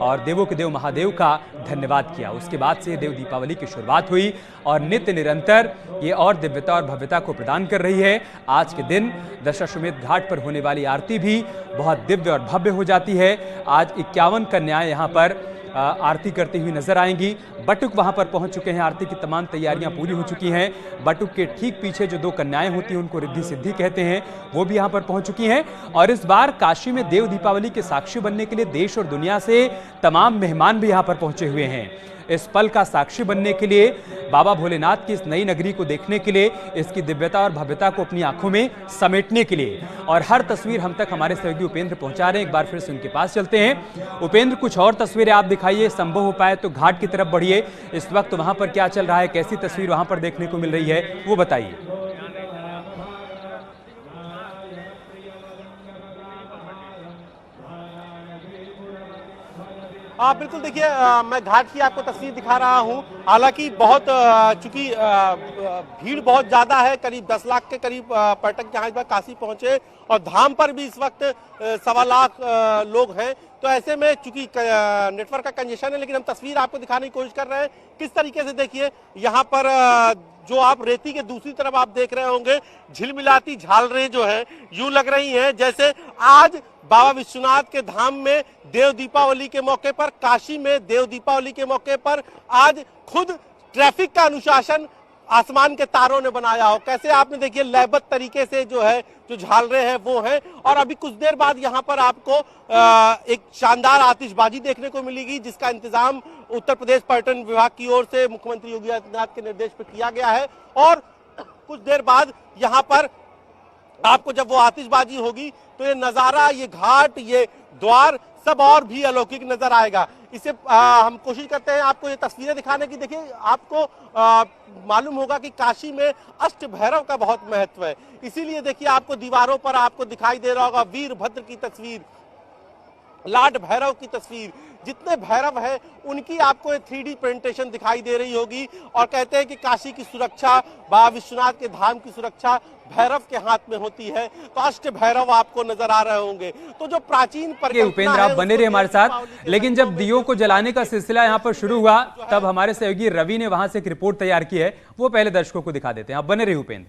और देवों के देव महादेव का धन्यवाद किया। उसके बाद से देव दीपावली की शुरुआत हुई और नित्य निरंतर ये और दिव्यता और भव्यता को प्रदान कर रही है। आज के दिन दशाश्वमेध घाट पर होने वाली आरती भी बहुत दिव्य और भव्य हो जाती है। आज 51 कन्याएं यहाँ पर आरती करती हुई नजर आएंगी। बटुक वहां पर पहुंच चुके हैं, आरती की तमाम तैयारियां पूरी हो चुकी हैं। बटुक के ठीक पीछे जो 2 कन्याएं होती हैं, उनको रिद्धि सिद्धि कहते हैं, वो भी यहां पर पहुंच चुकी हैं। और इस बार काशी में देव दीपावली के साक्षी बनने के लिए देश और दुनिया से तमाम मेहमान भी यहां पर पहुंचे हुए हैं। इस पल का साक्षी बनने के लिए, बाबा भोलेनाथ की इस नई नगरी को देखने के लिए, इसकी दिव्यता और भव्यता को अपनी आंखों में समेटने के लिए। और हर तस्वीर हम तक हमारे सहयोगी उपेंद्र पहुंचा रहे हैं। एक बार फिर से उनके पास चलते हैं। उपेंद्र, कुछ और तस्वीरें आप दिखाइए, संभव हो पाए तो घाट की तरफ बढ़िए। इस वक्त वहां पर क्या चल रहा है, कैसी तस्वीर वहां पर देखने को मिल रही है, वो बताइए। बिल्कुल, देखिए मैं घाट की आपको तस्वीर दिखा रहा हूं। हालांकि बहुत चूंकि भीड़ बहुत ज्यादा है, करीब 10 लाख के करीब पर्यटक यहाँ इस बार काशी पहुंचे और धाम पर भी इस वक्त 1.25 लाख लोग हैं। तो ऐसे में चूंकि नेटवर्क का कंजेशन है, लेकिन हम तस्वीर आपको दिखाने की कोशिश कर रहे हैं। किस तरीके से देखिए यहाँ पर जो आप रेती के दूसरी तरफ आप देख रहे होंगे, झिलमिलाती झालरें जो है यूं लग रही हैं जैसे आज बाबा विश्वनाथ के धाम में देव दीपावली के मौके पर, काशी में देव दीपावली के मौके पर आज खुद ट्रैफिक का अनुशासन आसमान के तारों ने बनाया हो। कैसे आपने देखिए लयबद्ध तरीके से जो है जो झालरें हैं वो हैं। और अभी कुछ देर बाद यहाँ पर आपको एक शानदार आतिशबाजी देखने को मिलेगी, जिसका इंतजाम उत्तर प्रदेश पर्यटन विभाग की ओर से मुख्यमंत्री योगी आदित्यनाथ के निर्देश पर किया गया है। और कुछ देर बाद यहाँ पर आपको जब वो आतिशबाजी होगी तो ये नजारा, ये घाट, ये द्वार सब और भी अलौकिक नजर आएगा। इसे हम कोशिश करते हैं आपको ये तस्वीरें दिखाने की। देखिए आपको मालूम होगा कि काशी में अष्ट भैरव का बहुत महत्व है, इसीलिए देखिए आपको दीवारों पर आपको दिखाई दे रहा होगा वीरभद्र की तस्वीर, लाड भैरव की तस्वीर। जितने भैरव है उनकी आपको 3D प्रेजेंटेशन दिखाई दे रही होगी। और कहते हैं कि काशी की सुरक्षा, बाबा विश्वनाथ के धाम की सुरक्षा भैरव के हाथ में होती है। तो अष्ट भैरव आपको नजर आ रहे होंगे। तो जो प्राचीन उपेंद्र, आप बने रहे हमारे साथ। लेकिन जब दियों को जलाने का सिलसिला यहाँ पर शुरू हुआ, तब हमारे सहयोगी रवि ने वहां से एक रिपोर्ट तैयार की है, वो पहले दर्शकों को दिखा देते हैं। आप बने रहे उपेंद्र।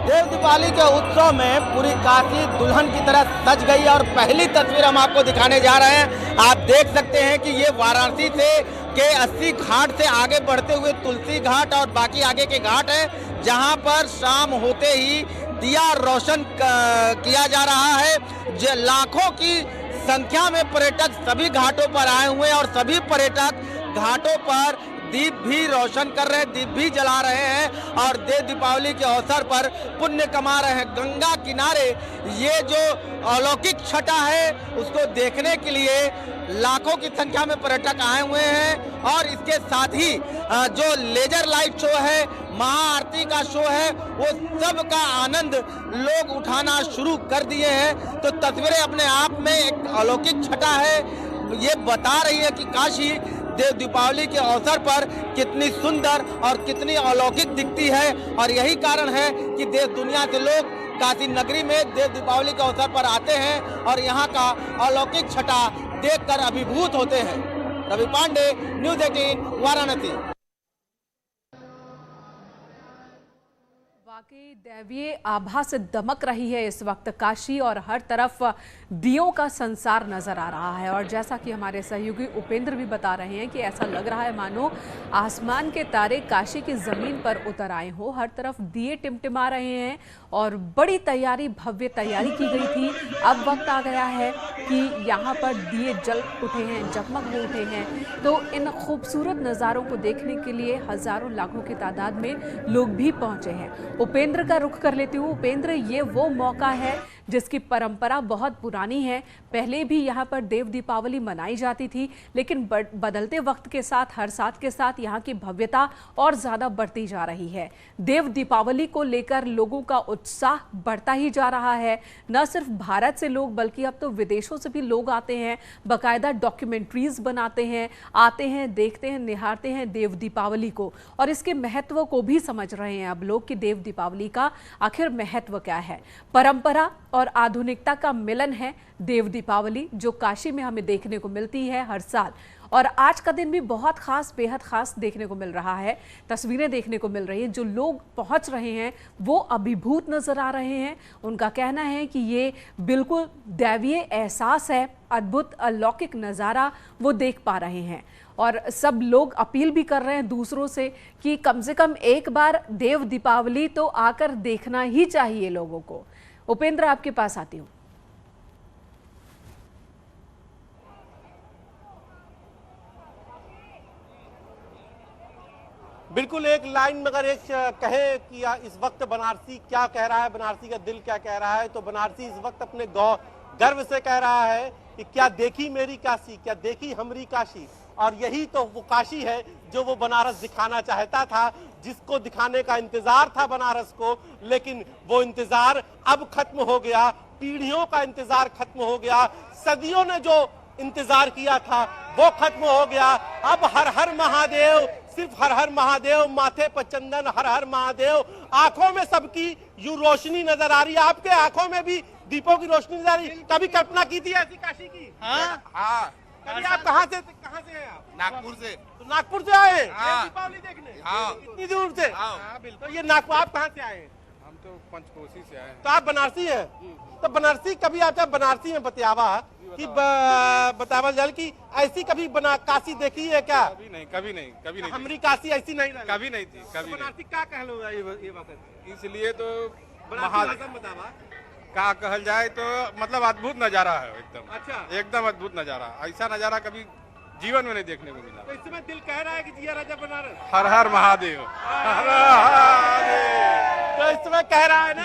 देव दीपावली के उत्सव में पूरी काशी दुल्हन की तरह सज गई और पहली तस्वीर हम आपको दिखाने जा रहे हैं। आप देख सकते हैं कि ये वाराणसी से के 80 घाट से आगे बढ़ते हुए तुलसी घाट और बाकी आगे के घाट है, जहां पर शाम होते ही दिया रोशन किया जा रहा है। लाखों की संख्या में पर्यटक सभी घाटों पर आए हुए हैं और सभी पर्यटक घाटों पर दीप भी रोशन कर रहे हैं, दीप भी जला रहे हैं और देव दीपावली के अवसर पर पुण्य कमा रहे हैं। गंगा किनारे ये जो अलौकिक छटा है उसको देखने के लिए लाखों की संख्या में पर्यटक आए हुए हैं। और इसके साथ ही जो लेजर लाइट शो है, महाआरती का शो है, वो सब का आनंद लोग उठाना शुरू कर दिए हैं। तो तस्वीरें अपने आप में एक अलौकिक छटा है, ये बता रही है कि काशी देव दीपावली के अवसर पर कितनी सुंदर और कितनी अलौकिक दिखती है। और यही कारण है कि देश दुनिया से लोग काशी नगरी में देव दीपावली के अवसर पर आते हैं और यहाँ का अलौकिक छटा देखकर अभिभूत होते हैं। रवि पांडे, न्यूज़ 18 वाराणसी। वाकई दैवीय आभा से दमक रही है इस वक्त काशी और हर तरफ दियों का संसार नजर आ रहा है। और जैसा कि हमारे सहयोगी उपेंद्र भी बता रहे हैं कि ऐसा लग रहा है मानो आसमान के तारे काशी की जमीन पर उतर आए हो। हर तरफ दिए टिमटिमा रहे हैं और बड़ी तैयारी, भव्य तैयारी की गई थी। अब वक्त आ गया है कि यहाँ पर दिए जल उठे हैं, जगमग हो उठे हैं। तो इन खूबसूरत नज़ारों को देखने के लिए हजारों लाखों की तादाद में लोग भी पहुंचे हैं। उपेंद्र का रुख कर लेती हूँ। उपेंद्र, ये वो मौका है जिसकी परंपरा बहुत पुरानी है। पहले भी यहाँ पर देव दीपावली मनाई जाती थी, लेकिन बदलते वक्त के साथ, हर साल के साथ यहाँ की भव्यता और ज़्यादा बढ़ती जा रही है। देव दीपावली को लेकर लोगों का उत्साह बढ़ता ही जा रहा है। न सिर्फ भारत से लोग बल्कि अब तो विदेशों से भी लोग आते हैं, बाकायदा डॉक्यूमेंट्रीज बनाते हैं, आते हैं, देखते हैं, निहारते हैं देव दीपावली को और इसके महत्व को भी समझ रहे हैं अब लोग कि देव दीपावली का आखिर महत्व क्या है। परंपरा और आधुनिकता का मिलन है देव दीपावली, जो काशी में हमें देखने को मिलती है हर साल। और आज का दिन भी बहुत खास, बेहद खास देखने को मिल रहा है। तस्वीरें देखने को मिल रही हैं। जो लोग पहुंच रहे हैं वो अभिभूत नजर आ रहे हैं। उनका कहना है कि ये बिल्कुल दैवीय एहसास है, अद्भुत अलौकिक नज़ारा वो देख पा रहे हैं। और सब लोग अपील भी कर रहे हैं दूसरों से कि कम से कम एक बार देव दीपावली तो आकर देखना ही चाहिए लोगों को। उपेंद्र, आपके पास आती हूँ। बिल्कुल एक लाइन में अगर एक कहे कि इस वक्त बनारसी क्या कह रहा है, बनारसी का दिल क्या कह रहा है, तो बनारसी इस वक्त अपने गर्व से कह रहा है कि क्या देखी मेरी काशी, क्या देखी हमारी काशी। और यही तो वो काशी है जो वो बनारस दिखाना चाहता था, जिसको दिखाने का इंतजार था बनारस को, लेकिन वो इंतजार अब खत्म हो गया। पीढ़ियों का इंतजार खत्म हो गया। सदियों ने जो इंतजार किया था वो खत्म हो गया। अब हर हर महादेव, सिर्फ हर हर महादेव, माथे पर चंदन, हर हर महादेव। आंखों में सबकी यूं रोशनी नजर आ रही है। आपके आंखों में भी दीपों की रोशनी नजर आ रही है। कभी कल्पना की थी ऐसी काशी की? हाँ। कभी आप कहाँ से हैं आप? नागपुर से। तो नागपुर से आए हैं हाँ। दीपावली देखने? हाँ। इतनी दूर से? हाँ, बिल्कुल। तो ये नागपुर, आप कहाँ से आए हैं? हम तो पंचकोशी से आए हैं। तो आप बनारसी हैं? तो बनारसी कभी आप जब बनारसी हैं बतियावा कि बतावल जल की ऐसी कभी बना काशी देखी है क्या? कभी नहीं, कभी नहीं, कभी नहीं। हमारी काशी ऐसी नहीं लगी। कभी नहीं थी, कभी नहीं। बनारसी क्या कह लो ये बात? इसलिए तो बतावा क्या कहल जाए तो मतलब अद्भुत नजारा है एकदम। अच्छा, एकदम एकदम अद्भुत नजारा। ऐसा नजारा कभी जीवन में नहीं देखने को मिला। तो इस समय दिल कह रहा है कि जिया राजा बनारस। हर हर महादेव। हर तो इस समय कह रहा है ना,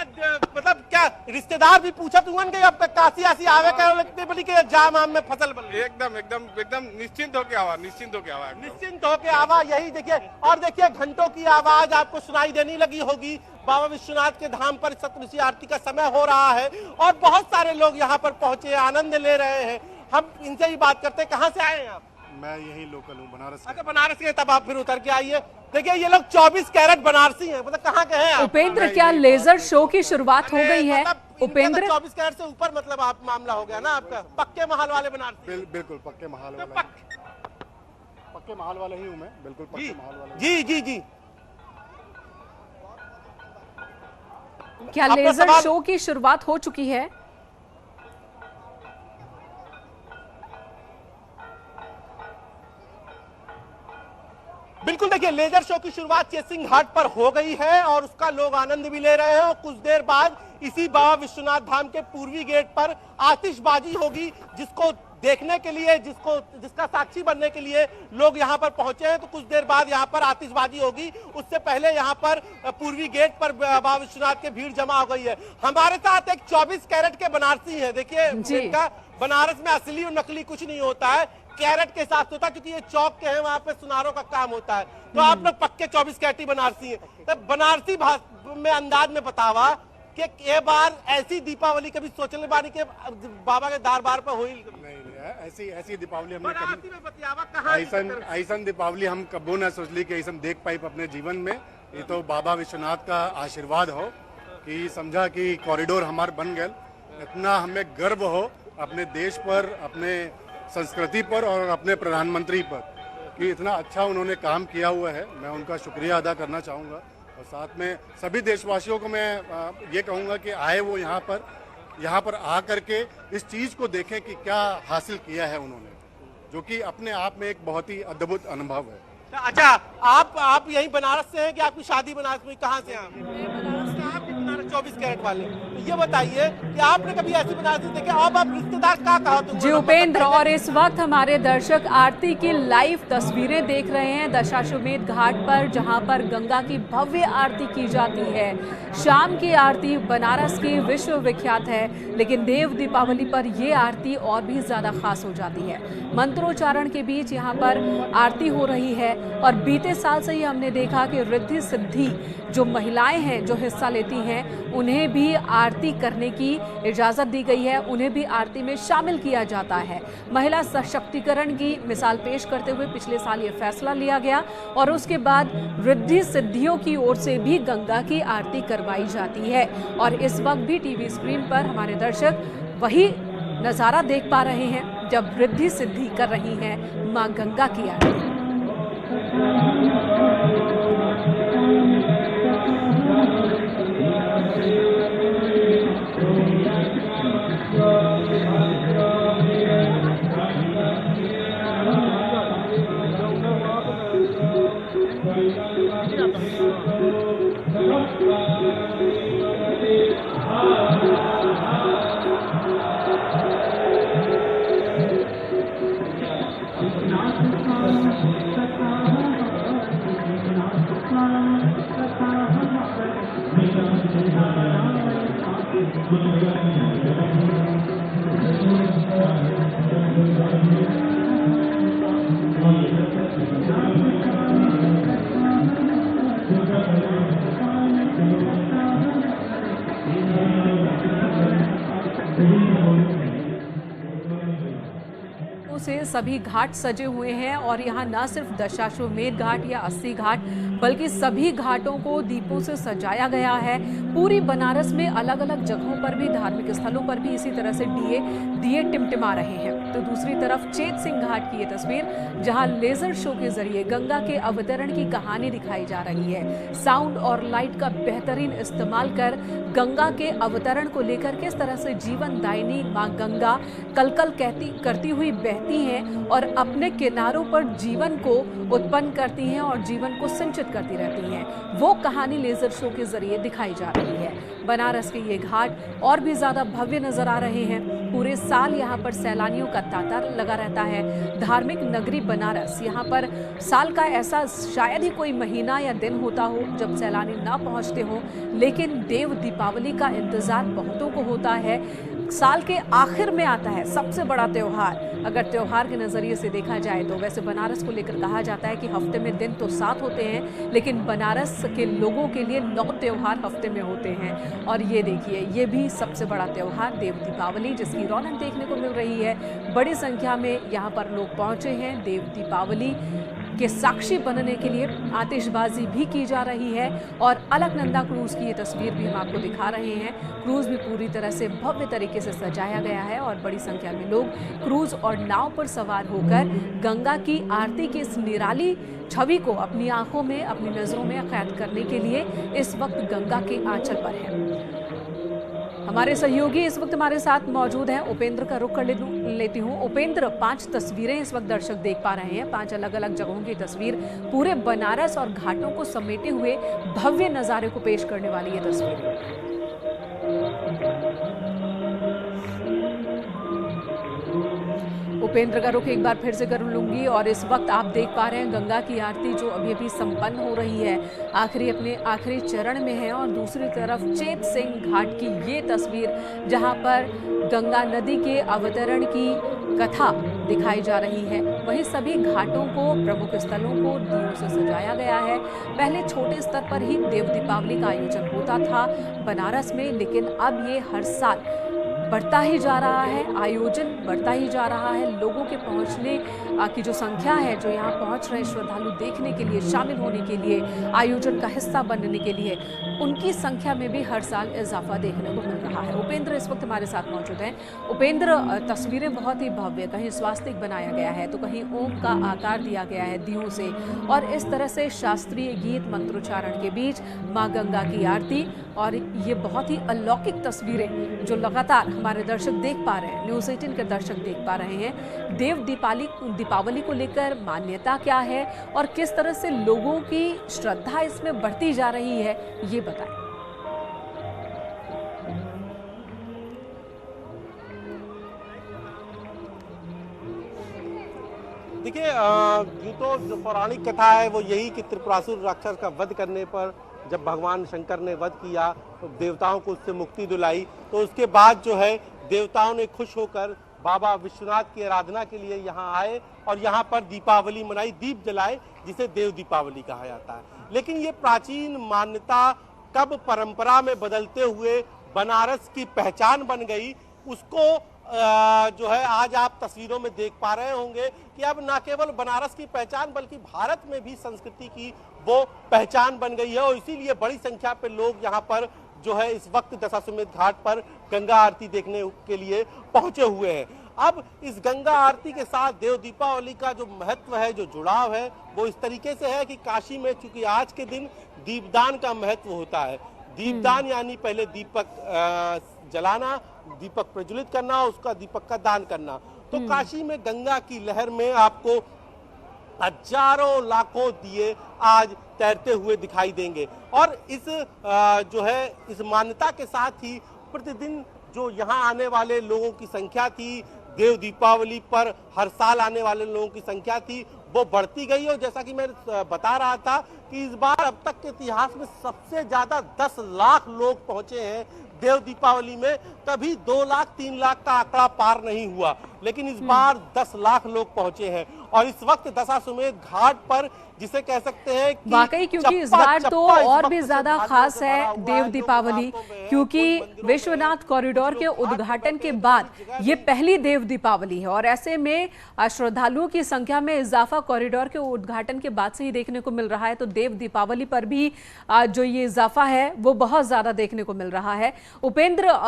मतलब क्या रिश्तेदार भी पूछा तुमन के अब काशी आसी आवे कह लगते बोली के जाम आम में फसल बन एकदम एकदम एकदम निश्चिंत होके आवा, निश्चिंत होके आवा, निश्चिंत होके आवा। यही देखिए, और देखिए घंटों की आवाज आपको सुनाई देने लगी होगी। बाबा विश्वनाथ के धाम पर सप्तऋषि आरती का समय हो रहा है और बहुत सारे लोग यहाँ पर पहुंचे, आनंद ले रहे हैं। हम इनसे ही बात करते हैं। कहाँ से आए हैं आप? मैं यही लोकल हूँ, बनारस। अच्छा, बनारस के। तब आप फिर उतर के आइए। देखिए ये लोग 24 कैरेट बनारसी हैं। मतलब कहाँ के हैं आप? उपेंद्र, क्या लेजर शो की शुरुआत हो गई है? उपेंद्र, 24 कैरेट से ऊपर मतलब आप मामला हो गया ना आपका। पक्के महल वाले बनारसी? बिल्कुल पक्के महल वाला। पक्के महल वाला ही हूँ मैं, बिल्कुल पक्के महल वाला। जी जी जी। क्या लेजर शो की शुरुआत हो चुकी है? बिल्कुल, देखिए लेजर शो की शुरुआत चेसिंग घाट पर हो गई है और उसका लोग आनंद भी ले रहे हैं। और कुछ देर बाद इसी बाबा विश्वनाथ धाम के पूर्वी गेट पर आतिशबाजी होगी, जिसको देखने के लिए, जिसका साक्षी बनने के लिए लोग यहाँ पर पहुंचे हैं। तो कुछ देर बाद यहाँ पर आतिशबाजी होगी। उससे पहले यहाँ पर पूर्वी गेट पर बाबा विश्वनाथ की भीड़ जमा हो गई है। हमारे साथ एक 24 कैरेट के बनारसी है। देखिए इनका बनारस में असली और नकली कुछ नहीं होता है, कैरेट के साथ होता है, क्योंकि ये चौक के हैं, वहाँ पे सुनारों का काम होता है। तो आप लोग पक्के 24 कैरेट बनारसी हैं। तो बनारसी में अंदाज में बतावा कि ये बार ऐसी दीपावली कभी सोचने बानी के बाबा के दरबार पर हुई? नहीं, ऐसी दीपावली हमने कभी ऐसा दीपावली हम कबो न सोचली कि ऐसा देख पाई अपने जीवन में। ये तो बाबा विश्वनाथ का आशीर्वाद हो कि समझा कि कॉरिडोर हमार बन गए। इतना हमें गर्व हो अपने देश पर, अपने संस्कृति पर और अपने प्रधानमंत्री पर कि इतना अच्छा उन्होंने काम किया हुआ है। मैं उनका शुक्रिया अदा करना चाहूँगा और साथ में सभी देशवासियों को मैं ये कहूँगा कि आए वो यहाँ पर आ करके इस चीज़ को देखें कि क्या हासिल किया है उन्होंने, जो कि अपने आप में एक बहुत ही अद्भुत अनुभव है। अच्छा, आप यही बनारस से हैं कि आपकी शादी बनारस में? कहाँ से आप? बनारस से। आप बनारस 24 कैरेट वाले। तो ये बताइए कि आपने कभी ऐसी बनारस देखे? अब आप रिश्तेदार कहा जी उपेंद्र, और इस वक्त हमारे दर्शक आरती की लाइव तस्वीरें देख रहे हैं दशाश्वमेध घाट पर, जहां पर गंगा की भव्य आरती की जाती है। शाम की आरती बनारस की विश्व विख्यात है, लेकिन देव दीपावली पर ये आरती और भी ज्यादा खास हो जाती है। मंत्रोच्चारण के बीच यहाँ पर आरती हो रही है और बीते साल से ही हमने देखा कि रिद्धि सिद्धि जो महिलाएं हैं जो हिस्सा लेती हैं, उन्हें भी आरती करने की इजाज़त दी गई है, उन्हें भी आरती में शामिल किया जाता है। महिला सशक्तिकरण की मिसाल पेश करते हुए पिछले साल ये फैसला लिया गया और उसके बाद रिद्धि सिद्धियों की ओर से भी गंगा की आरती करवाई जाती है। और इस वक्त भी टीवी स्क्रीन पर हमारे दर्शक वही नज़ारा देख पा रहे हैं जब रिद्धि सिद्धि कर रही हैं माँ गंगा की आरती। से सभी घाट सजे हुए हैं और यहाँ न सिर्फ दशाश्वमेध घाट या 80 घाट बल्कि सभी घाटों को दीपों से सजाया गया है। पूरी बनारस में अलग अलग जगहों पर भी, धार्मिक स्थलों पर भी इसी तरह से दिए टिमटिमा रहे हैं। तो दूसरी तरफ चेत सिंह घाट की ये तस्वीर जहां लेजर शो के जरिए गंगा के अवतरण की कहानी दिखाई जा रही है। साउंड और लाइट का बेहतरीन इस्तेमाल कर गंगा के अवतरण को लेकर किस तरह से जीवन दायिनी माँ गंगा कलकल करती हुई बहती हैं और अपने किनारों पर जीवन को उत्पन्न करती हैं और जीवन को सिंचित करती रहती हैं, वो कहानी लेजर शो के जरिए दिखाई जा रही है। बनारस के ये घाट और भी ज्यादा भव्य नजर आ रहे हैं। पूरे साल यहाँ पर सैलानियों का तांता लगा रहता है। धार्मिक नगरी बनारस, यहाँ पर साल का ऐसा शायद ही कोई महीना या दिन होता हो जब सैलानी ना पहुँचते हो, लेकिन देव दीपावली का इंतजार बहुतों को होता है। साल के आखिर में आता है सबसे बड़ा त्योहार। अगर त्योहार के नज़रिए से देखा जाए तो वैसे बनारस को लेकर कहा जाता है कि हफ्ते में दिन तो 7 होते हैं, लेकिन बनारस के लोगों के लिए 9 त्योहार हफ्ते में होते हैं। और ये देखिए, ये भी सबसे बड़ा त्योहार देव दीपावली, जिसकी रौनक देखने को मिल रही है। बड़ी संख्या में यहाँ पर लोग पहुँचे हैं। देव दीपावली के साक्षी बनने के लिए आतिशबाजी भी की जा रही है और अलकनंदा क्रूज की ये तस्वीर भी हम आपको दिखा रहे हैं। क्रूज भी पूरी तरह से भव्य तरीके से सजाया गया है और बड़ी संख्या में लोग क्रूज और नाव पर सवार होकर गंगा की आरती की इस निराली छवि को अपनी आंखों में, अपनी नजरों में कैद करने के लिए इस वक्त गंगा के आंचल पर है। हमारे सहयोगी इस वक्त हमारे साथ मौजूद हैं। उपेंद्र का रुख कर लेती हूँ। उपेंद्र, 5 तस्वीरें इस वक्त दर्शक देख पा रहे हैं, 5 अलग अलग जगहों की तस्वीर, पूरे बनारस और घाटों को समेटे हुए भव्य नज़ारे को पेश करने वाली ये तस्वीर। उपेंद्र का रुख एक बार फिर से कर लूंगी और इस वक्त आप देख पा रहे हैं गंगा की आरती जो अभी अभी संपन्न हो रही है, अपने आखिरी चरण में है। और दूसरी तरफ चेत सिंह घाट की ये तस्वीर जहां पर गंगा नदी के अवतरण की कथा दिखाई जा रही है। वहीं सभी घाटों को, प्रमुख स्थलों को दीपों से सजाया गया है। पहले छोटे स्तर पर ही देव दीपावली का आयोजन होता था बनारस में, लेकिन अब ये हर साल बढ़ता ही जा रहा है, आयोजन बढ़ता ही जा रहा है। लोगों के पहुंचने की जो संख्या है, जो यहाँ पहुंच रहे श्रद्धालु देखने के लिए, शामिल होने के लिए, आयोजन का हिस्सा बनने के लिए, उनकी संख्या में भी हर साल इजाफा देखने को मिल रहा है। उपेंद्र इस वक्त हमारे साथ मौजूद हैं। उपेंद्र, तस्वीरें बहुत ही भव्य, कहीं स्वास्तिक बनाया गया है तो कहीं ओम का आकार दिया गया है दियों से, और इस तरह से शास्त्रीय गीत मंत्रोच्चारण के बीच माँ गंगा की आरती, और ये बहुत ही अलौकिक तस्वीरें जो लगातार हमारे दर्शक देख पा रहे हैं, न्यूज़ 18 के दर्शक देख पा रहे हैं। देव दीपावली को लेकर मान्यता क्या है और किस तरह से लोगों की श्रद्धा इसमें बढ़ती जा रही है, ये बताएं। देखिए, ये तो जो पौराणिक कथा है वो यही कि त्रिपुरासुर राक्षस का वध करने पर जब भगवान शंकर ने वध किया तो देवताओं को उससे मुक्ति दिलाई, तो उसके बाद जो है देवताओं ने खुश होकर बाबा विश्वनाथ की आराधना के लिए यहाँ आए और यहाँ पर दीपावली मनाई, दीप जलाए, जिसे देव दीपावली कहा जाता है। लेकिन ये प्राचीन मान्यता कब परंपरा में बदलते हुए बनारस की पहचान बन गई, उसको जो है आज आप तस्वीरों में देख पा रहे होंगे कि अब न केवल बनारस की पहचान बल्कि भारत में भी संस्कृति की वो पहचान बन गई है। और इसीलिए बड़ी संख्या पे लोग यहाँ पर जो है इस वक्त दशाश्वमेध घाट पर गंगा आरती देखने के लिए पहुंचे हुए हैं। अब इस गंगा आरती के साथ देव दीपावली का जो महत्व है, जो जुड़ाव है, वो इस तरीके से है कि काशी में चूंकि आज के दिन दीपदान का महत्व होता है। दीपदान यानी पहले दीपक जलाना, दीपक प्रज्वलित करना, उसका दीपक का दान करना। तो काशी में गंगा की लहर में आपको हजारों लाखों दिए आज तैरते हुए दिखाई देंगे। और इस जो है इस मान्यता के साथ ही प्रतिदिन जो यहाँ आने वाले लोगों की संख्या थी, देव दीपावली पर हर साल आने वाले लोगों की संख्या थी, वो बढ़ती गई। और जैसा कि मैं बता रहा था कि इस बार अब तक के इतिहास में सबसे ज्यादा 10 लाख लोग पहुंचे हैं देव दीपावली में। कभी 2 लाख 3 लाख का आंकड़ा पार नहीं हुआ, लेकिन इस बार 10 लाख लोग पहुंचे हैं। और इस वक्त दशाश्वमेध घाट पर जिसे कह सकते हैं कि वाकई, क्योंकि इस बार तो और भी ज्यादा खास है देव दीपावली, क्योंकि विश्वनाथ कॉरिडोर के उद्घाटन के बाद ये पहली देव दीपावली है। और ऐसे में श्रद्धालुओं की संख्या में इजाफा कॉरिडोर के उद्घाटन के बाद से ही देखने को मिल रहा है। तो देव दीपावली पर भी जो ये इजाफा है वो बहुत ज्यादा देखने को मिल रहा है। उपेंद्र,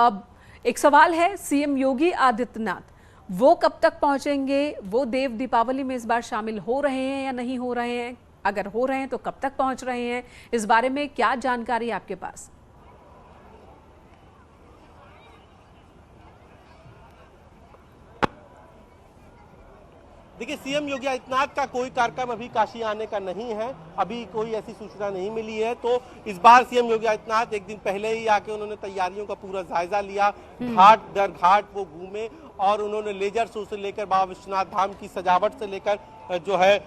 एक सवाल है, सीएम योगी आदित्यनाथ वो कब तक पहुंचेंगे? वो देव दीपावली में इस बार शामिल हो रहे हैं या नहीं हो रहे हैं? अगर हो रहे हैं तो कब तक पहुंच रहे हैं? इस बारे में क्या जानकारी है आपके पास? देखिए, सीएम योगी आदित्यनाथ का कोई कार्यक्रम अभी काशी आने का नहीं है, अभी कोई ऐसी सूचना नहीं मिली है। तो इस बार सीएम योगी आदित्यनाथ एक दिन पहले ही आके उन्होंने तैयारियों का पूरा जायजा लिया, घाट दर घाट वो घूमे और उन्होंने लेजर शो से लेकर बाबा विश्वनाथ धाम की सजावट से लेकर जो है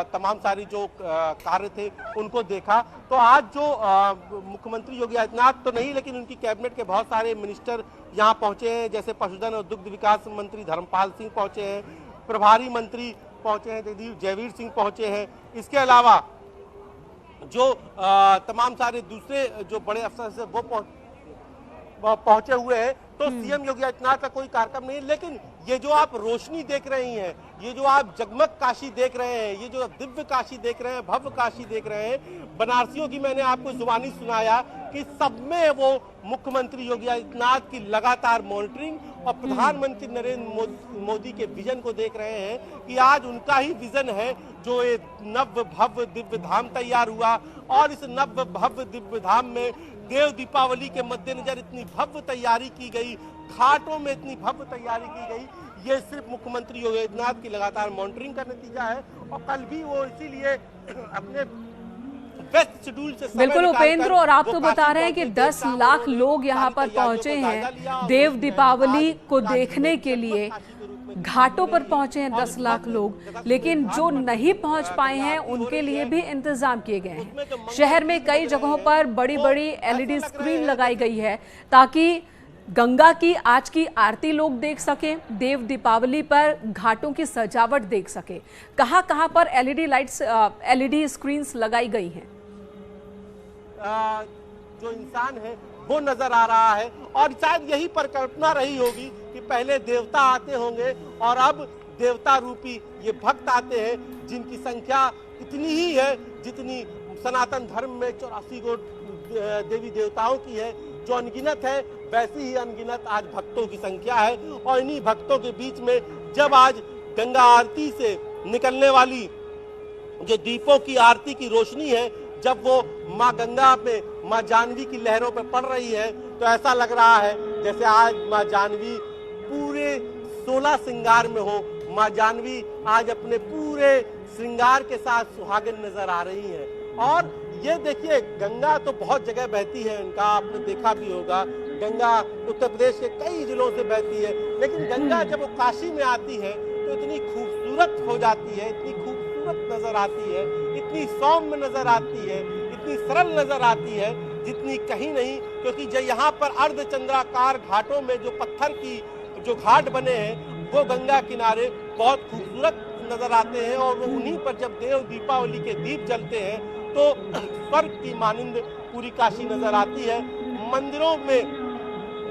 तमाम सारी जो कार्य थे उनको देखा। तो आज जो मुख्यमंत्री योगी आदित्यनाथ तो नहीं, लेकिन उनकी कैबिनेट के बहुत सारे मिनिस्टर यहाँ पहुंचे हैं, जैसे पशुधन और दुग्ध विकास मंत्री धर्मपाल सिंह पहुंचे हैं, प्रभारी मंत्री पहुंचे हैं, जयवीर सिंह पहुंचे हैं। इसके अलावा जो तमाम सारे दूसरे जो बड़े अफसर से वो पहुंचे हुए हैं। तो सीएम योगी आदित्यनाथ का कोई कार्यक्रम नहीं, लेकिन ये जो आप रोशनी देख रही हैं, ये जो आप जगमग काशी देख रहे हैं, ये जो दिव्य काशी देख रहे हैं, भव्य काशी देख रहे हैं, बनारसियों की मैंने आपको जुबानी सुनाया कि सब में वो मुख्यमंत्री योगी आदित्यनाथ की लगातार मॉनिटरिंग और प्रधानमंत्री नरेंद्र मोदी के विजन को देख रहे हैं कि आज उनका ही विजन है जो ये नव भव्य दिव्य धाम तैयार हुआ। और इस नव भव्य दिव्य धाम में देव दीपावली के मद्देनजर इतनी भव्य तैयारी की गई, घाटों में इतनी भव्य तैयारी की गई, ये सिर्फ मुख्यमंत्री योगी आदित्यनाथ की लगातार मॉनिटरिंग का नतीजा है। और कल भी वो इसीलिए अपने बेस्ट शेड्यूल से बिल्कुल उपेंद्र, और आप तो बता रहे हैं कि 10 लाख लोग यहाँ पर पहुंचे हैं देव दीपावली को देखने के लिए, घाटों पर पहुंचे हैं 10 लाख लोग, लेकिन जो नहीं पहुंच पाए हैं उनके लिए भी इंतजाम किए गए हैं। शहर में कई जगहों पर बड़ी बड़ी एलईडी स्क्रीन लगाई गई है ताकि गंगा की आज की आरती लोग देख सकें, देव दीपावली पर घाटों की सजावट देख सके। कहां पर एलईडी लाइट्स, एलईडी स्क्रीन्स लगाई गई हैं? जो इंसान है वो नजर आ रहा है। और शायद यही परिकल्पना रही होगी कि पहले देवता आते होंगे और अब देवता रूपी ये भक्त आते हैं, जिनकी संख्या इतनी ही है जितनी सनातन धर्म में 84 गो देवी देवताओं की है। जो अनगिनत है, वैसी ही अनगिनत आज भक्तों की संख्या है। और इन्हीं भक्तों के बीच में जब आज गंगा आरती से निकलने वाली जो दीपों की आरती की रोशनी है, जब वो माँ गंगा पे माँ जानवी की लहरों पे पड़ रही है, तो ऐसा लग रहा है जैसे आज माँ जानवी पूरे 16 श्रृंगार में हो। माँ जानवी आज अपने पूरे श्रृंगार के साथ सुहागिन नजर आ रही है। और ये देखिए, गंगा तो बहुत जगह बहती है, इनका आपने देखा भी होगा। गंगा उत्तर प्रदेश के कई जिलों से बहती है, लेकिन गंगा जब वो काशी में आती है तो इतनी खूबसूरत हो जाती है, इतनी खूबसूरत नजर आती है, इतनी सौम्य नजर आती है, इतनी सरल नजर आती है जितनी कहीं नहीं। क्योंकि जो यहाँ पर अर्धचंद्राकार घाटों में जो पत्थर की जो घाट बने हैं, वो गंगा किनारे बहुत खूबसूरत नजर आते हैं। और वो उन्हीं पर जब देव दीपावली के दीप जलते हैं तो स्वर्ग की मानिंद पूरी काशी नजर आती है। मंदिरों में,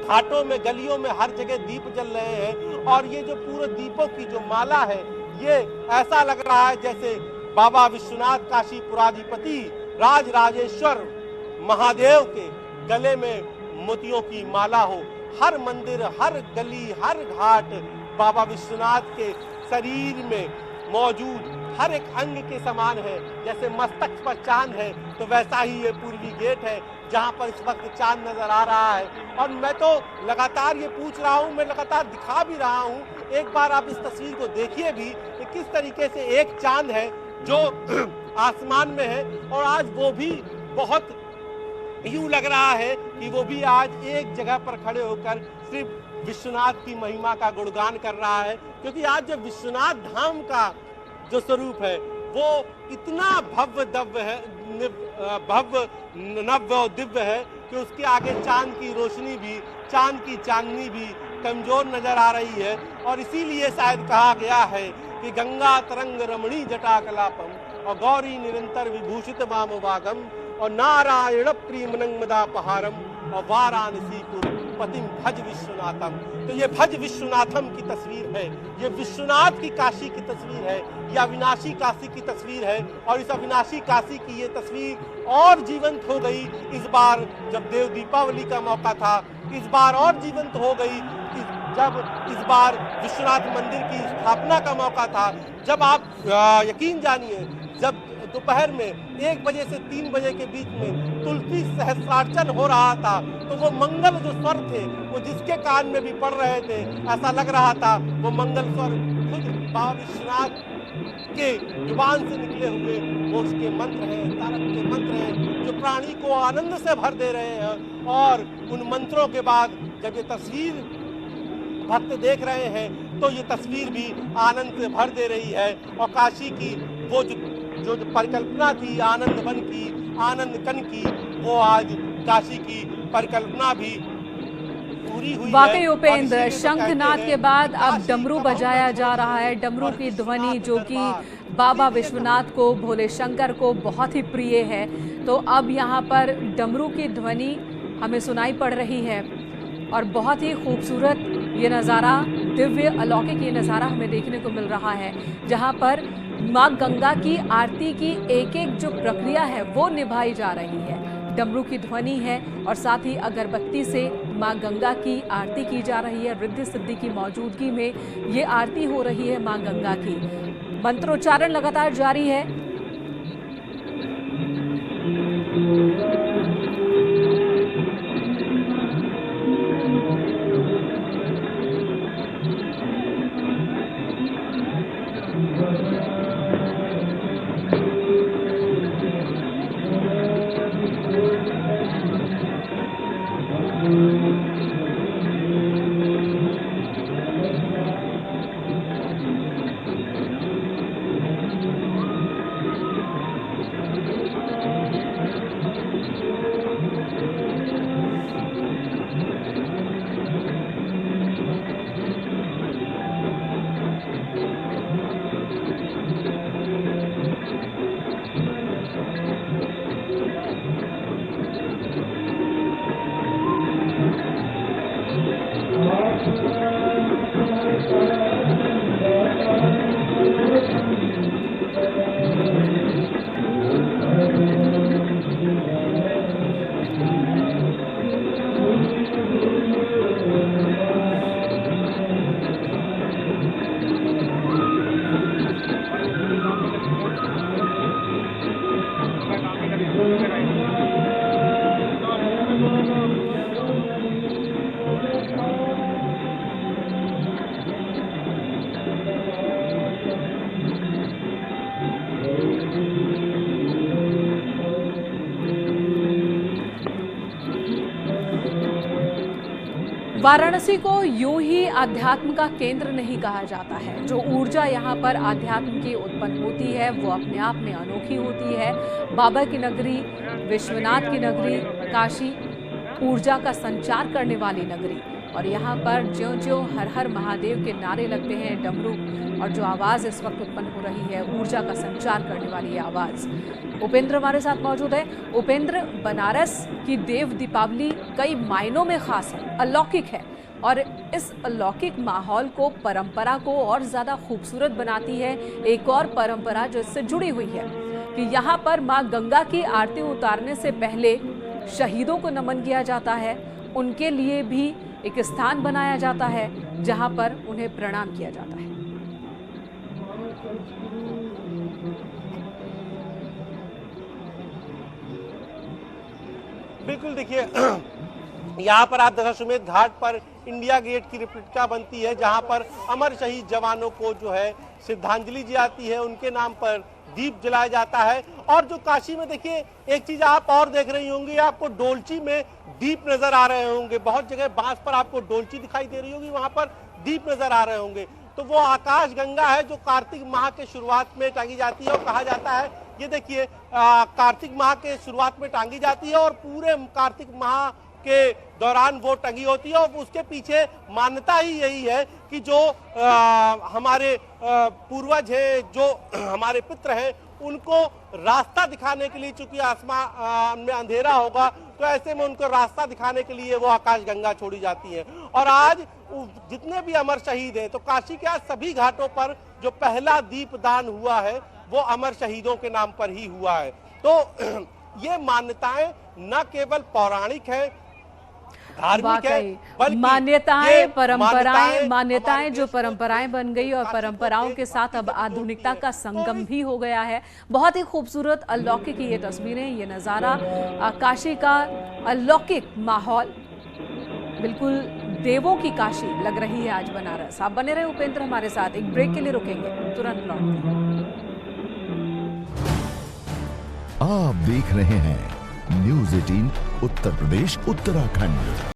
घाटों में, गलियों में हर जगह दीप जल रहे हैं। और ये जो पूरे दीपों की जो माला है, ये ऐसा लग रहा है जैसे बाबा विश्वनाथ काशीपुराधिपति राज राजेश्वर महादेव के गले में मोतियों की माला हो। हर मंदिर, हर गली, हर घाट बाबा विश्वनाथ के शरीर में मौजूद हर एक अंग के समान है। जैसे मस्तक पर चांद है, तो वैसा ही ये पूर्वी गेट है जहां पर इस वक्त चांद नजर आ रहा है। और मैं तो लगातार ये पूछ रहा हूं, मैं लगातार दिखा भी रहा हूं। एक बार आप इस तस्वीर को देखिए भी कि किस तरीके से एक चांद है जो आसमान में है, और आज वो भी बहुत यूं लग रहा है कि वो भी आज एक जगह पर खड़े होकर सिर्फ विश्वनाथ की महिमा का गुणगान कर रहा है। क्योंकि आज जो विश्वनाथ धाम का जो स्वरूप है वो इतना भव्य दव्य है, भव्य नव्य और दिव्य है कि उसके आगे चांद की रोशनी भी, चांद की चांदनी भी कमजोर नजर आ रही है। और इसीलिए शायद कहा गया है कि गंगा तरंग रमणी जटा कलापम और गौरी निरंतर विभूषित मामवागम और नारायण प्रियमनंगमदा पहारम और वाराणसीपुर पतिम भज विश्वनाथम। तो ये भज विश्वनाथम की तस्वीर है, ये विश्वनाथ की काशी की तस्वीर है, ये अविनाशी काशी की तस्वीर है। और इस अविनाशी काशी की ये तस्वीर और जीवंत हो गई इस बार जब देव दीपावली का मौका था। इस बार और जीवंत हो गई जब इस बार विश्वनाथ मंदिर की स्थापना का मौका था। जब आप यकीन जानिए, जब दोपहर में 1 बजे से 3 बजे के बीच में तुलसी सहस्रार्चन हो रहा था, तो वो मंगल जो स्वर थे वो जिसके कान में भी पड़ रहे थे, ऐसा लग रहा था वो मंगल स्वर खुद बाबा विश्वनाथ के जुबान से निकले हुए वो उसके मंत्र हैं, तारक के मंत्र हैं, जो प्राणी को आनंद से भर दे रहे हैं। और उन मंत्रों के बाद जब ये तस्वीर भक्त देख रहे हैं तो ये तस्वीर भी आनंद से भर दे रही है। और काशी की वो जो परिकल्पना थी आनंद वन की, आनंद कन की, वो आज काशी की परिकल्पना भी पूरी हुई। वाकई उपेंद्र, शंखनाद के बाद अब डमरू बजाया जा रहा है। डमरू की ध्वनि जो कि बाबा विश्वनाथ को, भोले शंकर को बहुत ही प्रिय है, तो अब यहाँ पर डमरू की ध्वनि हमें सुनाई पड़ रही है। और बहुत ही खूबसूरत ये नज़ारा, दिव्य अलौकिक ये नज़ारा हमें देखने को मिल रहा है, जहाँ पर माँ गंगा की आरती की एक एक जो प्रक्रिया है वो निभाई जा रही है। डमरू की ध्वनि है और साथ ही अगरबत्ती से माँ गंगा की आरती की जा रही है। रिद्धि सिद्धि की मौजूदगी में ये आरती हो रही है माँ गंगा की। मंत्रोच्चारण लगातार जारी है। वाराणसी को यूं ही अध्यात्म का केंद्र नहीं कहा जाता है। जो ऊर्जा यहाँ पर अध्यात्म की उत्पन्न होती है वो अपने आप में अनोखी होती है। बाबा की नगरी, विश्वनाथ की नगरी, काशी ऊर्जा का संचार करने वाली नगरी। और यहाँ पर ज्यों ज्यों हर हर महादेव के नारे लगते हैं, डमरू और जो आवाज़ इस वक्त उत्पन्न हो रही है, ऊर्जा का संचार करने वाली ये आवाज़। उपेंद्र हमारे साथ मौजूद है। उपेंद्र, बनारस की देव दीपावली कई मायनों में खास है, अलौकिक है और इस अलौकिक माहौल को, परंपरा को और ज़्यादा खूबसूरत बनाती है एक और परंपरा जो इससे जुड़ी हुई है कि यहाँ पर माँ गंगा की आरती उतारने से पहले शहीदों को नमन किया जाता है। उनके लिए भी एक स्थान बनाया जाता है जहाँ पर उन्हें प्रणाम किया जाता है। बिल्कुल, देखिए यहाँ पर आप दशाश्वमेध घाट पर इंडिया गेट की रिप्लिका बनती है जहाँ पर अमर शहीद जवानों को जो है श्रद्धांजलि दी जाती है, उनके नाम पर दीप जलाया जाता है। और जो काशी में देखिए एक चीज आप और देख रही होंगी, आपको डोलची में दीप नजर आ रहे होंगे, बहुत जगह बांस पर आपको डोलची दिखाई दे रही होगी, वहां पर दीप नजर आ रहे होंगे। तो वो आकाश गंगा है जो कार्तिक माह के शुरुआत में टांगी जाती है और कहा जाता है, ये देखिए कार्तिक माह के शुरुआत में टांगी जाती है और पूरे कार्तिक माह के दौरान वो टंगी होती है। और उसके पीछे मान्यता ही यही है कि जो हमारे पूर्वज हैं, जो हमारे पितर हैं, उनको रास्ता दिखाने के लिए, चूंकि आसमान में अंधेरा होगा तो ऐसे में उनको रास्ता दिखाने के लिए वो आकाश गंगा छोड़ी जाती है। और आज जितने भी अमर शहीद हैं, तो काशी के आज सभी घाटों पर जो पहला दीपदान हुआ है वो अमर शहीदों के नाम पर ही हुआ है। तो ये मान्यताएं न केवल पौराणिक है, धार्मिक है, बल्कि मान्यताएं जो परंपराएं बन गई और परंपराओं के साथ अब आधुनिकता का संगम भी हो गया है। बहुत ही खूबसूरत अलौकिक ये तस्वीरें, ये नज़ारा, काशी का अलौकिक माहौल, बिल्कुल देवों की काशी लग रही है आज बनारस। आप बने रहे उपेंद्र हमारे साथ, एक ब्रेक के लिए रुकेंगे, तुरंत लौटते हैं। आप देख रहे हैं न्यूज़ 18 उत्तर प्रदेश उत्तराखंड।